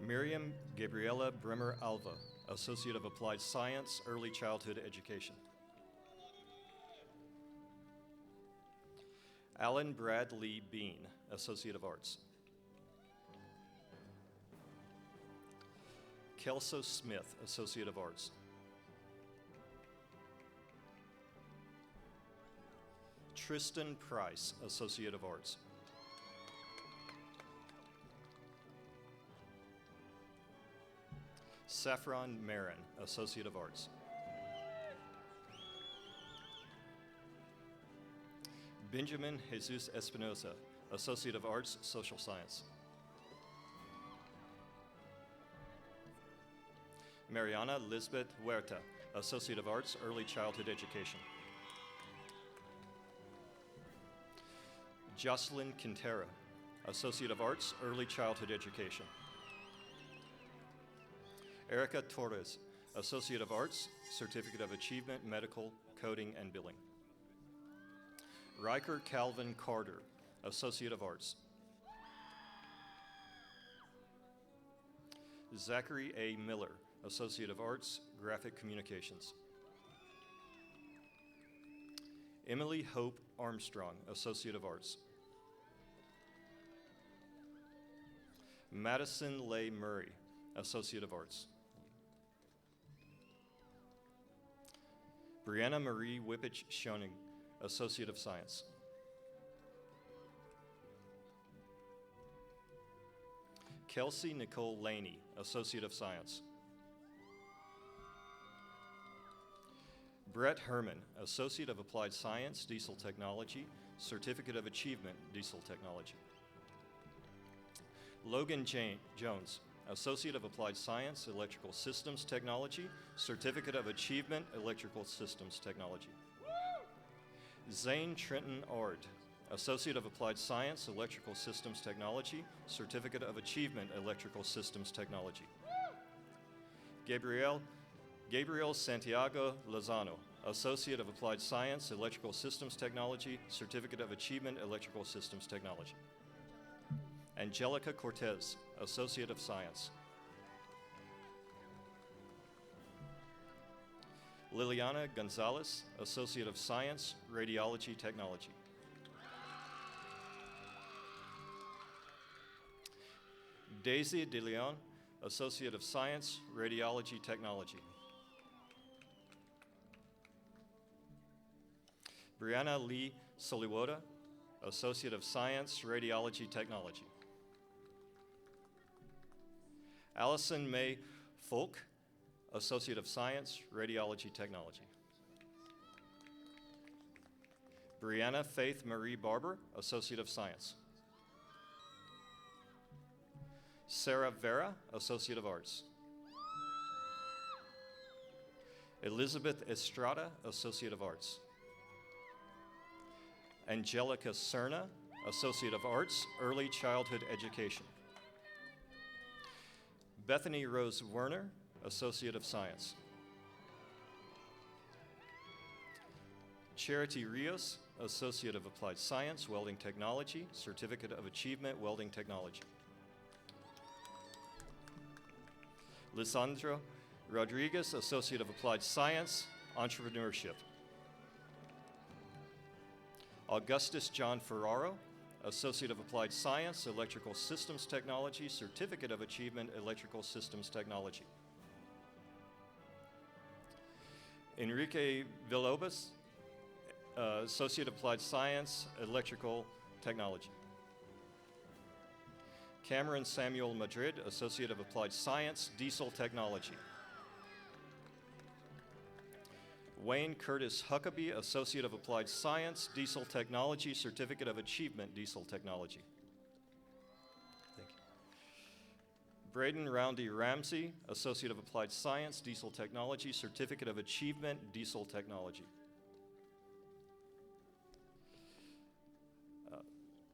Miriam Gabriela Bremer Alva, Associate of Applied Science, Early Childhood Education. Alan Bradley Bean, Associate of Arts. Kelso Smith, Associate of Arts. Tristan Price, Associate of Arts. Saffron Marin, Associate of Arts. Benjamin Jesus Espinosa, Associate of Arts, Social Science. Mariana Lisbeth Huerta, Associate of Arts, Early Childhood Education. Jocelyn Quintera, Associate of Arts, Early Childhood Education. Erica Torres, Associate of Arts, Certificate of Achievement, Medical, Coding, and Billing. Riker Calvin Carter, Associate of Arts. Zachary A. Miller, Associate of Arts, Graphic Communications. Emily Hope Armstrong, Associate of Arts. Madison Leigh Murray, Associate of Arts. Brianna Marie Whippich Schoening, Associate of Science. Kelsey Nicole Laney, Associate of Science. Brett Herman, Associate of Applied Science, Diesel Technology, Certificate of Achievement, Diesel Technology. Logan Jones, Associate of Applied Science, Electrical Systems Technology, Certificate of Achievement, Electrical Systems Technology. Zane Trenton Ard, Associate of Applied Science, Electrical Systems Technology, Certificate of Achievement, Electrical Systems Technology. Gabriel Santiago Lozano, Associate of Applied Science, Electrical Systems Technology, Certificate of Achievement, Electrical Systems Technology. Angelica Cortez, Associate of Science. Liliana Gonzalez, Associate of Science, Radiology Technology. Daisy De Leon, Associate of Science, Radiology Technology. Brianna Lee Soliwoda, Associate of Science, Radiology Technology. Allison May Folk, Associate of Science, Radiology Technology. Brianna Faith Marie Barber, Associate of Science. Sarah Vera, Associate of Arts. Elizabeth Estrada, Associate of Arts. Angelica Cerna, Associate of Arts, Early Childhood Education. Bethany Rose Werner, Associate of Science. Charity Rios, Associate of Applied Science, Welding Technology, Certificate of Achievement, Welding Technology. Lisandro Rodriguez, Associate of Applied Science, Entrepreneurship. Augustus John Ferraro, Associate of Applied Science, Electrical Systems Technology, Certificate of Achievement, Electrical Systems Technology. Enrique Villalobos, Associate of Applied Science, Electrical Technology. Cameron Samuel Madrid, Associate of Applied Science, Diesel Technology. Wayne Curtis Huckabee, Associate of Applied Science, Diesel Technology, Certificate of Achievement, Diesel Technology. Thank you. Braden Roundy Ramsey, Associate of Applied Science, Diesel Technology, Certificate of Achievement, Diesel Technology.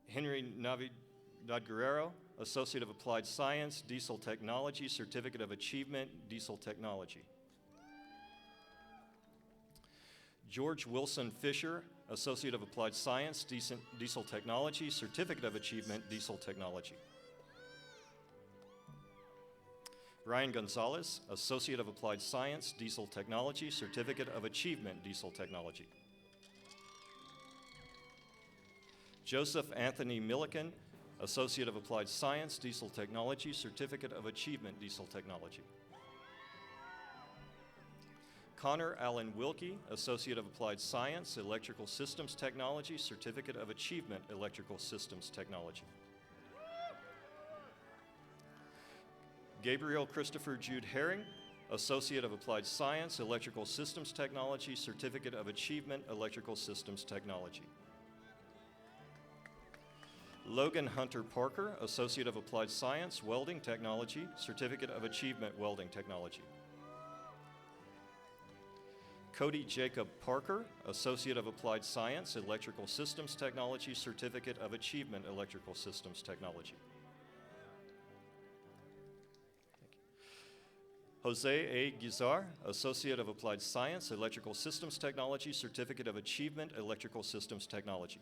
Henry Navidad Guerrero, Associate of Applied Science, Diesel Technology, Certificate of Achievement, Diesel Technology. George Wilson Fisher, Associate of Applied Science, Diesel Technology, Certificate of Achievement, Diesel Technology. Ryan Gonzalez, Associate of Applied Science, Diesel Technology, Certificate of Achievement, Diesel Technology. Joseph Anthony Milliken, Associate of Applied Science, Diesel Technology, Certificate of Achievement, Diesel Technology. Connor Allen Wilkie, Associate of Applied Science, Electrical Systems Technology, Certificate of Achievement, Electrical Systems Technology. Gabriel Christopher Jude Herring, Associate of Applied Science, Electrical Systems Technology, Certificate of Achievement, Electrical Systems Technology. Logan Hunter Parker, Associate of Applied Science, Welding Technology, Certificate of Achievement, Welding Technology. Cody Jacob Parker, Associate of Applied Science, Electrical Systems Technology, Certificate of Achievement, Electrical Systems Technology. Jose A. Guizar, Associate of Applied Science, Electrical Systems Technology, Certificate of Achievement, Electrical Systems Technology.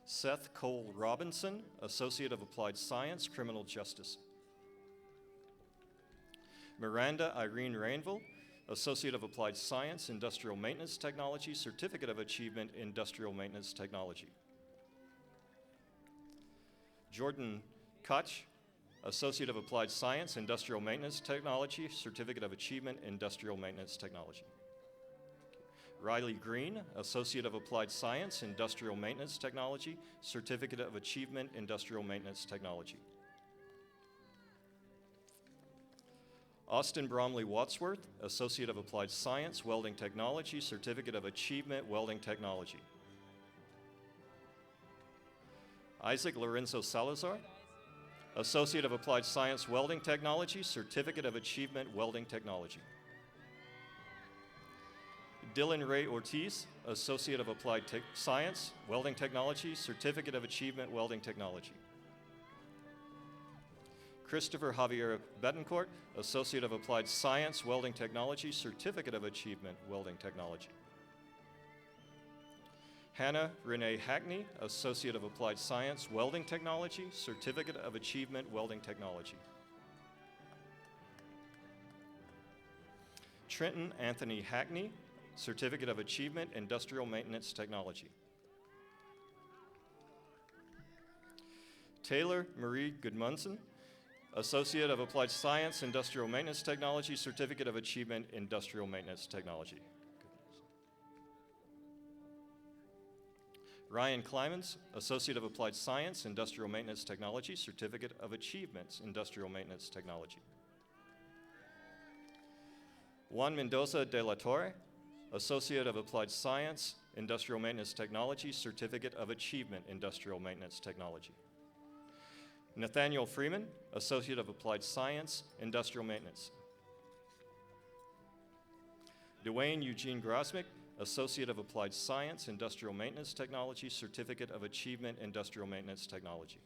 Seth Cole Robinson, Associate of Applied Science, Criminal Justice. Miranda Irene Rainville, Associate of Applied Science, Industrial Maintenance Technology, Certificate of Achievement, Industrial Maintenance Technology. Jordan Koch, Associate of Applied Science, Industrial Maintenance Technology, Certificate of Achievement, Industrial Maintenance Technology. Riley Green, Associate of Applied Science, Industrial Maintenance Technology, Certificate of Achievement, Industrial Maintenance Technology. Austin Bromley Wadsworth, Associate of Applied Science, Welding Technology, Certificate of Achievement, Welding Technology. Isaac Lorenzo Salazar, Associate of Applied Science, Welding Technology, Certificate of Achievement, Welding Technology. Dylan Ray Ortiz, Associate of Applied Science, Welding Technology, Certificate of Achievement, Welding Technology. Christopher Javier Betancourt, Associate of Applied Science, Welding Technology, Certificate of Achievement, Welding Technology. Hannah Renee Hackney, Associate of Applied Science, Welding Technology, Certificate of Achievement, Welding Technology. Trenton Anthony Hackney, Certificate of Achievement, Industrial Maintenance Technology. Taylor Marie Gudmundsen, Associate of Applied Science, Industrial Maintenance Technology, Certificate of Achievement, Industrial Maintenance Technology. Ryan Klimans, Associate of Applied Science, Industrial Maintenance Technology, Certificate of Achievements, Industrial Maintenance Technology. Juan Mendoza de la Torre, Associate of Applied Science, Industrial Maintenance Technology, Certificate of Achievement, Industrial Maintenance Technology. Nathaniel Freeman, Associate of Applied Science, Industrial Maintenance. Dwayne Eugene Grosmick, Associate of Applied Science, Industrial Maintenance Technology, Certificate of Achievement, Industrial Maintenance Technology.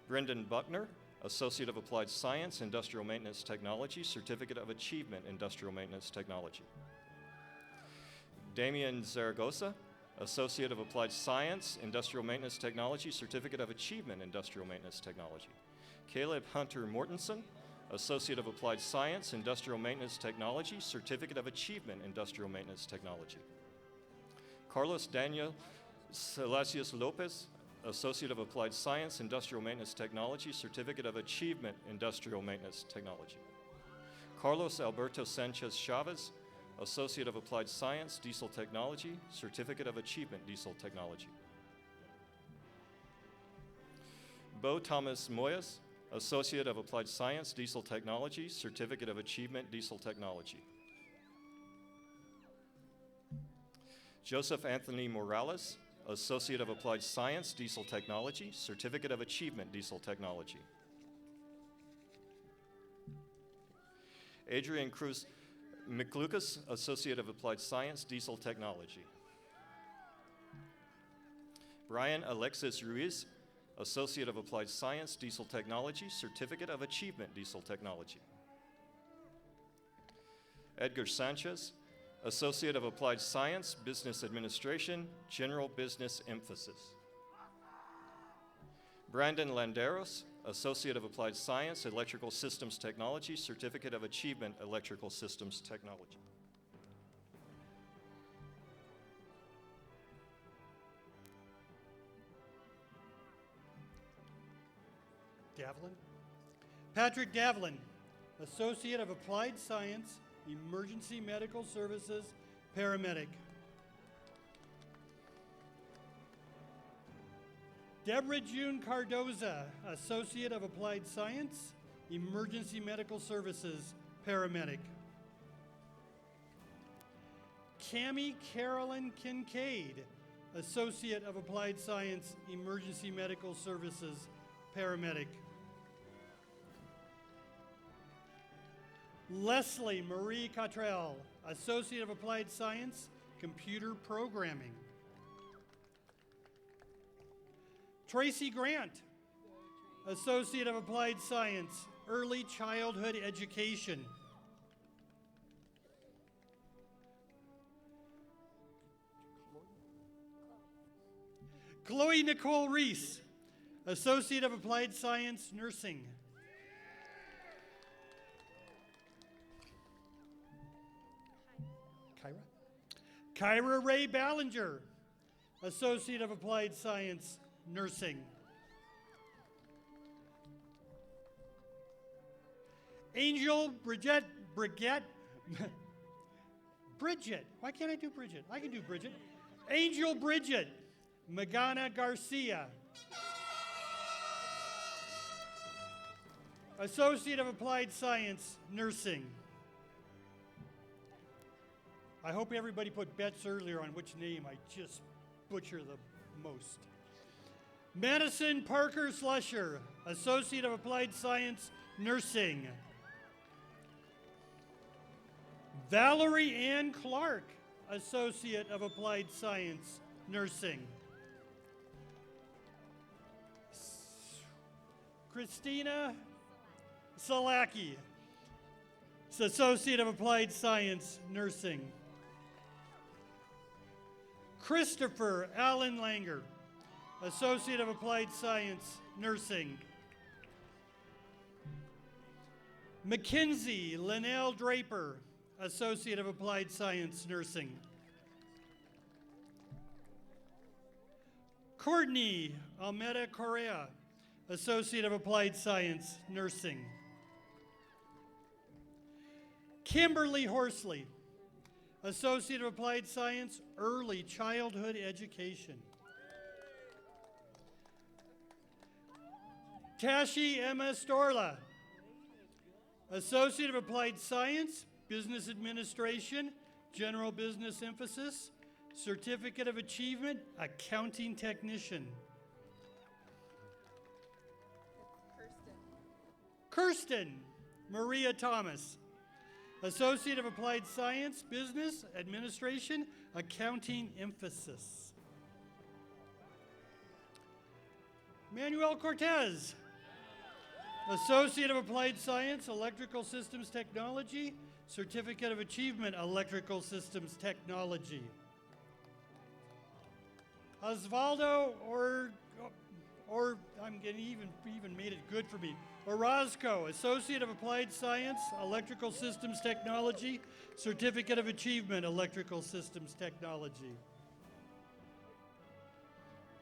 Brendan Buckner, Associate of Applied Science, Industrial Maintenance Technology, Certificate of Achievement, Industrial Maintenance Technology. Damian Zaragoza, Associate of Applied Science, Industrial Maintenance Technology, Certificate of Achievement, Industrial Maintenance Technology. Caleb Hunter Mortensen, Associate of Applied Science, Industrial Maintenance Technology, Certificate of Achievement, Industrial Maintenance Technology. Carlos Daniel Celasius Lopez, Associate of Applied Science, Industrial Maintenance Technology, Certificate of Achievement, Industrial Maintenance Technology. Carlos Alberto Sanchez Chavez, Associate of Applied Science, Diesel Technology, Certificate of Achievement, Diesel Technology. Bo Thomas Moyes, Associate of Applied Science, Diesel Technology, Certificate of Achievement, Diesel Technology. Joseph Anthony Morales, Associate of Applied Science, Diesel Technology, Certificate of Achievement, Diesel Technology. Adrian Cruz McLucas, Associate of Applied Science, Diesel Technology. Brian Alexis Ruiz, Associate of Applied Science, Diesel Technology, Certificate of Achievement, Diesel Technology. Edgar Sanchez, Associate of Applied Science, Business Administration, General Business Emphasis. Brandon Landeros, Associate of Applied Science, Electrical Systems Technology, Certificate of Achievement, Electrical Systems Technology. Davlin. Patrick Davlin, Associate of Applied Science, Emergency Medical Services, Paramedic. Deborah June Cardoza, Associate of Applied Science, Emergency Medical Services, Paramedic. Cammie Carolyn Kincaid, Associate of Applied Science, Emergency Medical Services, Paramedic. Leslie Marie Cottrell, Associate of Applied Science, Computer Programming. Tracy Grant, Associate of Applied Science, Early Childhood Education. Chloe Nicole Reese, Associate of Applied Science, Nursing. Kyra Ray Ballinger, Associate of Applied Science, Nursing. Angel Bridget, why can't I do Bridget? I can do Bridget. Angel Bridget Magana Garcia, Associate of Applied Science, Nursing. I hope everybody put bets earlier on which name I just butcher the most. Madison Parker Slusher, Associate of Applied Science, Nursing. Valerie Ann Clark, Associate of Applied Science, Nursing. Christina Salaki, Associate of Applied Science, Nursing. Christopher Allen Langer, Associate of Applied Science, Nursing. Mackenzie Linnell Draper, Associate of Applied Science, Nursing. Courtney Almeda Correa, Associate of Applied Science, Nursing. Kimberly Horsley, Associate of Applied Science, Early Childhood Education. Tashi Emma Storla, Associate of Applied Science, Business Administration, General Business Emphasis, Certificate of Achievement, Accounting Technician. Kirsten Maria Thomas, Associate of Applied Science, Business Administration, Accounting Emphasis. Manuel Cortez, Associate of Applied Science, Electrical Systems Technology, Certificate of Achievement, Electrical Systems Technology. Osvaldo I'm getting even made it good for me. Orozco, Associate of Applied Science, Electrical Systems Technology, Certificate of Achievement, Electrical Systems Technology.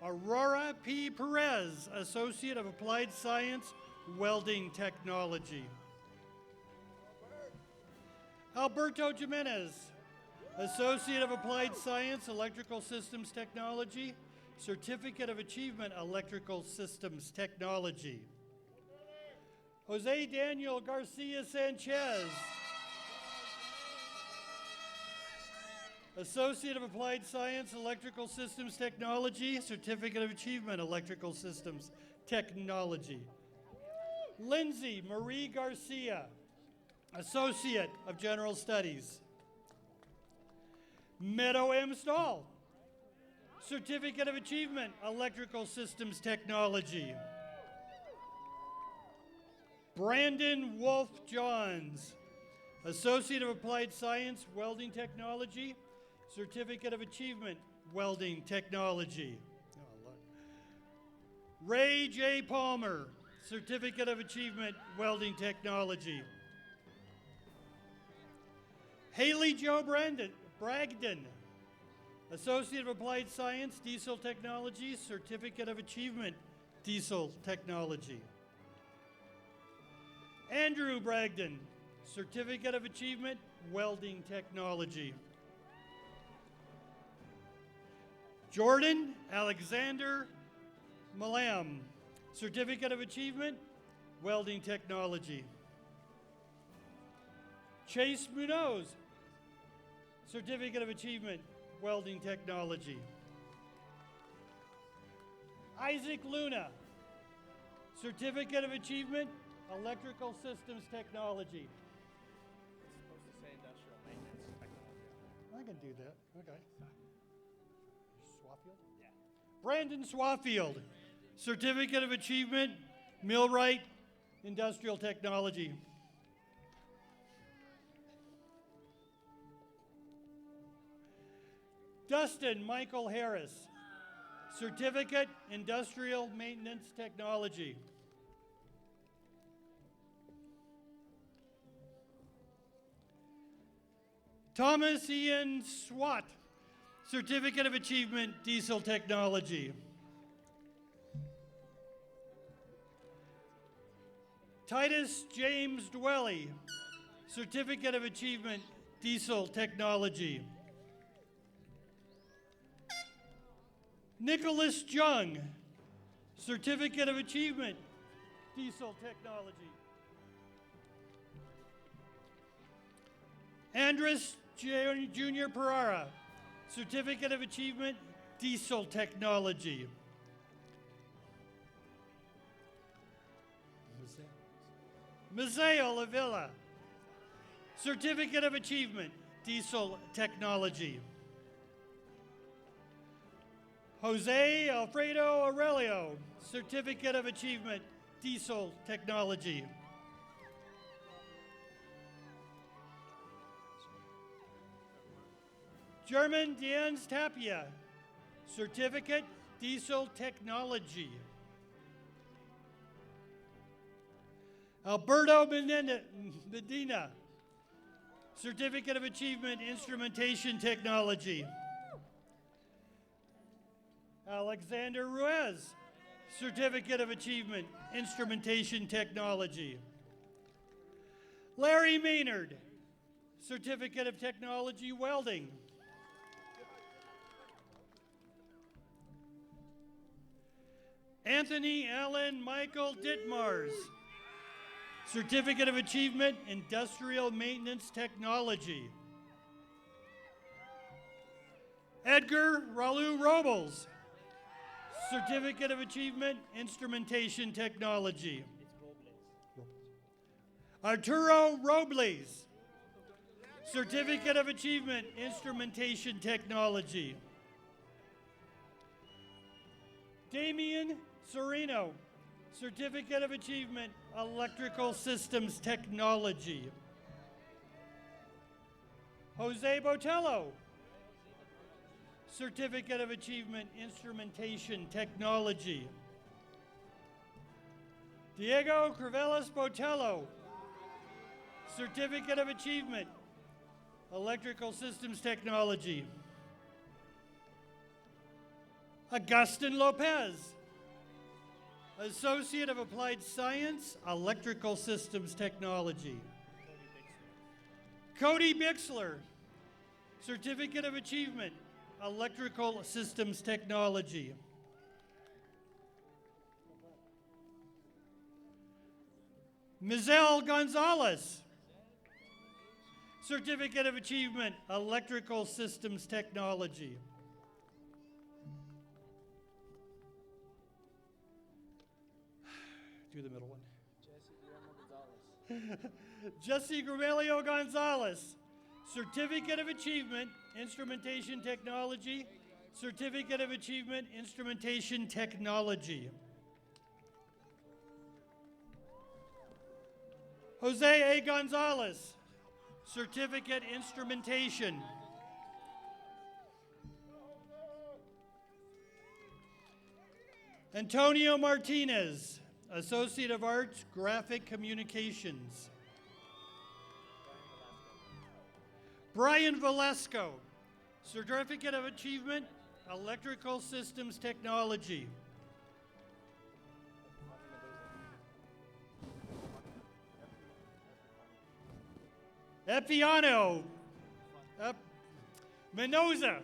Aurora P. Perez, Associate of Applied Science, Welding Technology. Alberto Jimenez, Associate of Applied Science, Electrical Systems Technology, Certificate of Achievement, Electrical Systems Technology. Jose Daniel Garcia Sanchez, Associate of Applied Science, Electrical Systems Technology, Certificate of Achievement, Electrical Systems Technology. Lindsay Marie Garcia, Associate of General Studies. Meadow M. Stahl, Certificate of Achievement, Electrical Systems Technology. Brandon Wolf Johns, Associate of Applied Science, Welding Technology, Certificate of Achievement, Welding Technology. Oh, look. Ray J. Palmer, Certificate of Achievement, Welding Technology. Haley Jo Bragdon, Associate of Applied Science, Diesel Technology, Certificate of Achievement, Diesel Technology. Andrew Bragdon, Certificate of Achievement, Welding Technology. Jordan Alexander Malam, Certificate of Achievement, Welding Technology. Chase Munoz, Certificate of Achievement, Welding Technology. Isaac Luna, Certificate of Achievement, Electrical Systems Technology. It's supposed to say industrial maintenance technology. I can do that. Okay. Swafield? Yeah. Brandon Swafield, Certificate of Achievement, Millwright, Industrial Technology. Dustin Michael Harris, Certificate, Industrial Maintenance Technology. Thomas Ian Swat, Certificate of Achievement, Diesel Technology. Titus James Dwelly, Certificate of Achievement, Diesel Technology. Nicholas Jung, Certificate of Achievement, Diesel Technology. Andres Junior Pereira, Certificate of Achievement, Diesel Technology. Miseo Lavilla, Certificate of Achievement, Diesel Technology. Jose Alfredo Aurelio, Certificate of Achievement, Diesel Technology. German Dians Tapia, Certificate, Diesel Technology. Alberto Medina, Certificate of Achievement, Instrumentation Technology. Alexander Ruiz, Certificate of Achievement, Instrumentation Technology. Larry Maynard, Certificate of Technology, Welding. Anthony Allen Michael Ditmars, Certificate of Achievement, Industrial Maintenance Technology. Edgar Raul Robles, Certificate of Achievement, Instrumentation Technology. Arturo Robles, Certificate of Achievement, Instrumentation Technology. Damian Sereno, Certificate of Achievement, Electrical Systems Technology. Jose Botello, Certificate of Achievement, Instrumentation Technology. Diego Crivelis Botello, Certificate of Achievement, Electrical Systems Technology. Augustin Lopez, Associate of Applied Science, Electrical Systems Technology. Cody Bixler, Certificate of Achievement, Electrical Systems Technology. Mizelle Gonzalez, Certificate of Achievement, Electrical Systems Technology. Do the middle one. Jesse Gramelio Gonzalez, Certificate of Achievement, Instrumentation Technology, Certificate of Achievement, Instrumentation Technology. Jose A. Gonzalez, Certificate Instrumentation. Antonio Martinez, Associate of Arts, Graphic Communications. Brian Valesco, Certificate of Achievement, Electrical Systems Technology. Epiano Mendoza,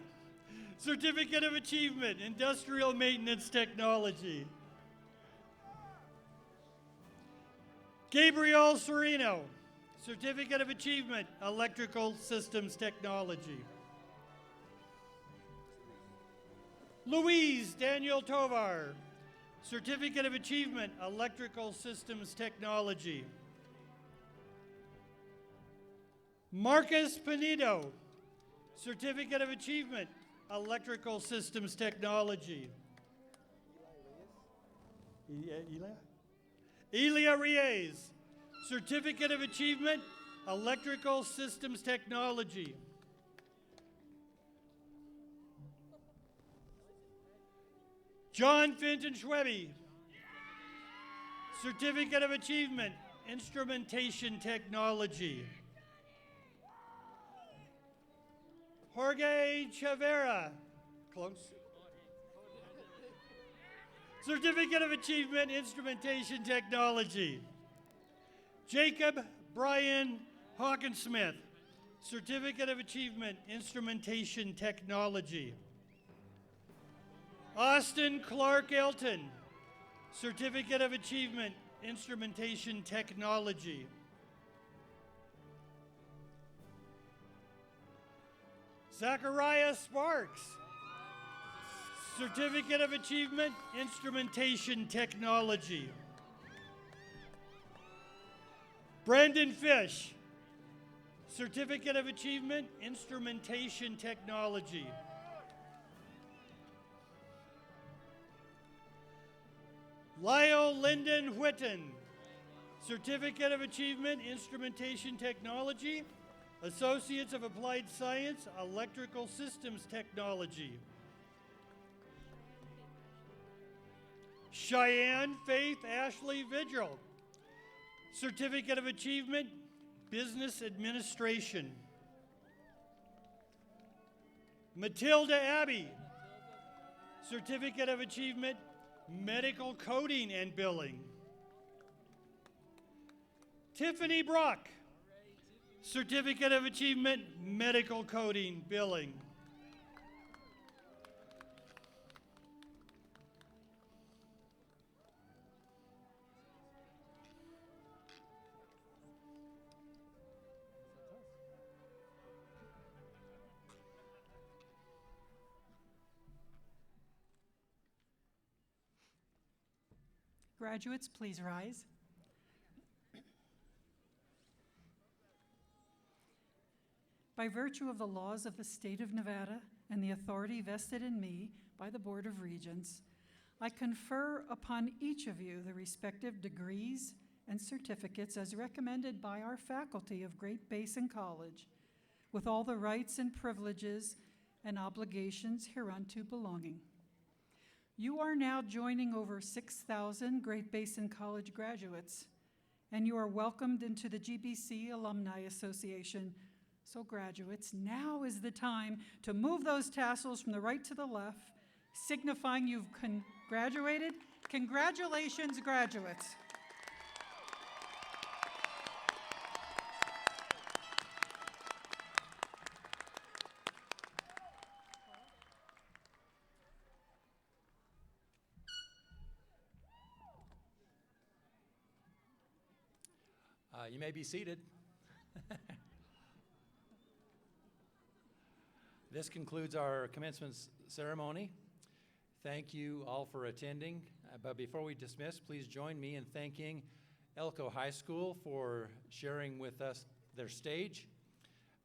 Certificate of Achievement, Industrial Maintenance Technology. Gabriel Serino, Certificate of Achievement, Electrical Systems Technology. Louise Daniel Tovar, Certificate of Achievement, Electrical Systems Technology. Marcus Pinedo, Certificate of Achievement, Electrical Systems Technology. Elia Reyes, Certificate of Achievement, Electrical Systems Technology. John Fenton Schwebe, Certificate of Achievement, Instrumentation Technology. Jorge Chavera, close. Certificate of Achievement, Instrumentation Technology. Jacob Brian Hawkinsmith, Certificate of Achievement, Instrumentation Technology. Austin Clark Elton, Certificate of Achievement, Instrumentation Technology. Zachariah Sparks, Certificate of Achievement, Instrumentation Technology. Brandon Fish, Certificate of Achievement, Instrumentation Technology. Lyle Lyndon Whitten, Certificate of Achievement, Instrumentation Technology, Associates of Applied Science, Electrical Systems Technology. Cheyenne Faith Ashley Vigil, Certificate of Achievement, Business Administration. Matilda Abbey, Certificate of Achievement, Medical Coding and Billing. Tiffany Brock, Certificate of Achievement, Medical Coding, Billing. Graduates, please rise. By virtue of the laws of the state of Nevada and the authority vested in me by the Board of Regents, I confer upon each of you the respective degrees and certificates as recommended by our faculty of Great Basin College, with all the rights and privileges and obligations hereunto belonging. You are now joining over 6,000 Great Basin College graduates, and you are welcomed into the GBC Alumni Association. So graduates, now is the time to move those tassels from the right to the left, signifying you've graduated. Congratulations, graduates. . You may be seated. This concludes our commencement ceremony. Thank you all for attending. But before we dismiss, please join me in thanking Elko High School for sharing with us their stage,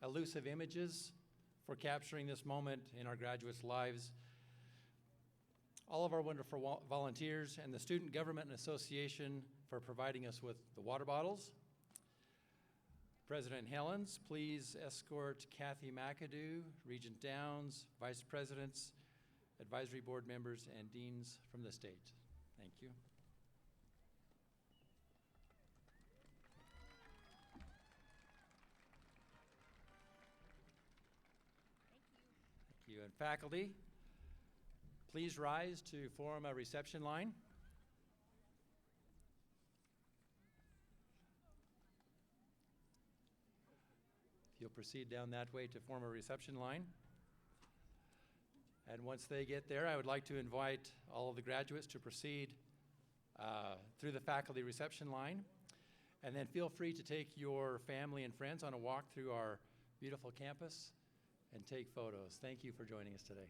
Elusive Images for capturing this moment in our graduates' lives, all of our wonderful volunteers, and the Student Government Association for providing us with the water bottles. President Helens, please escort Kathy McAdoo, Regent Downs, Vice Presidents, Advisory Board members, and Deans from the state. Thank you. Thank you. And faculty, please rise to form a reception line. If you'll proceed down that way to form a reception line. And once they get there, I would like to invite all of the graduates to proceed through the faculty reception line. And then feel free to take your family and friends on a walk through our beautiful campus and take photos. Thank you for joining us today.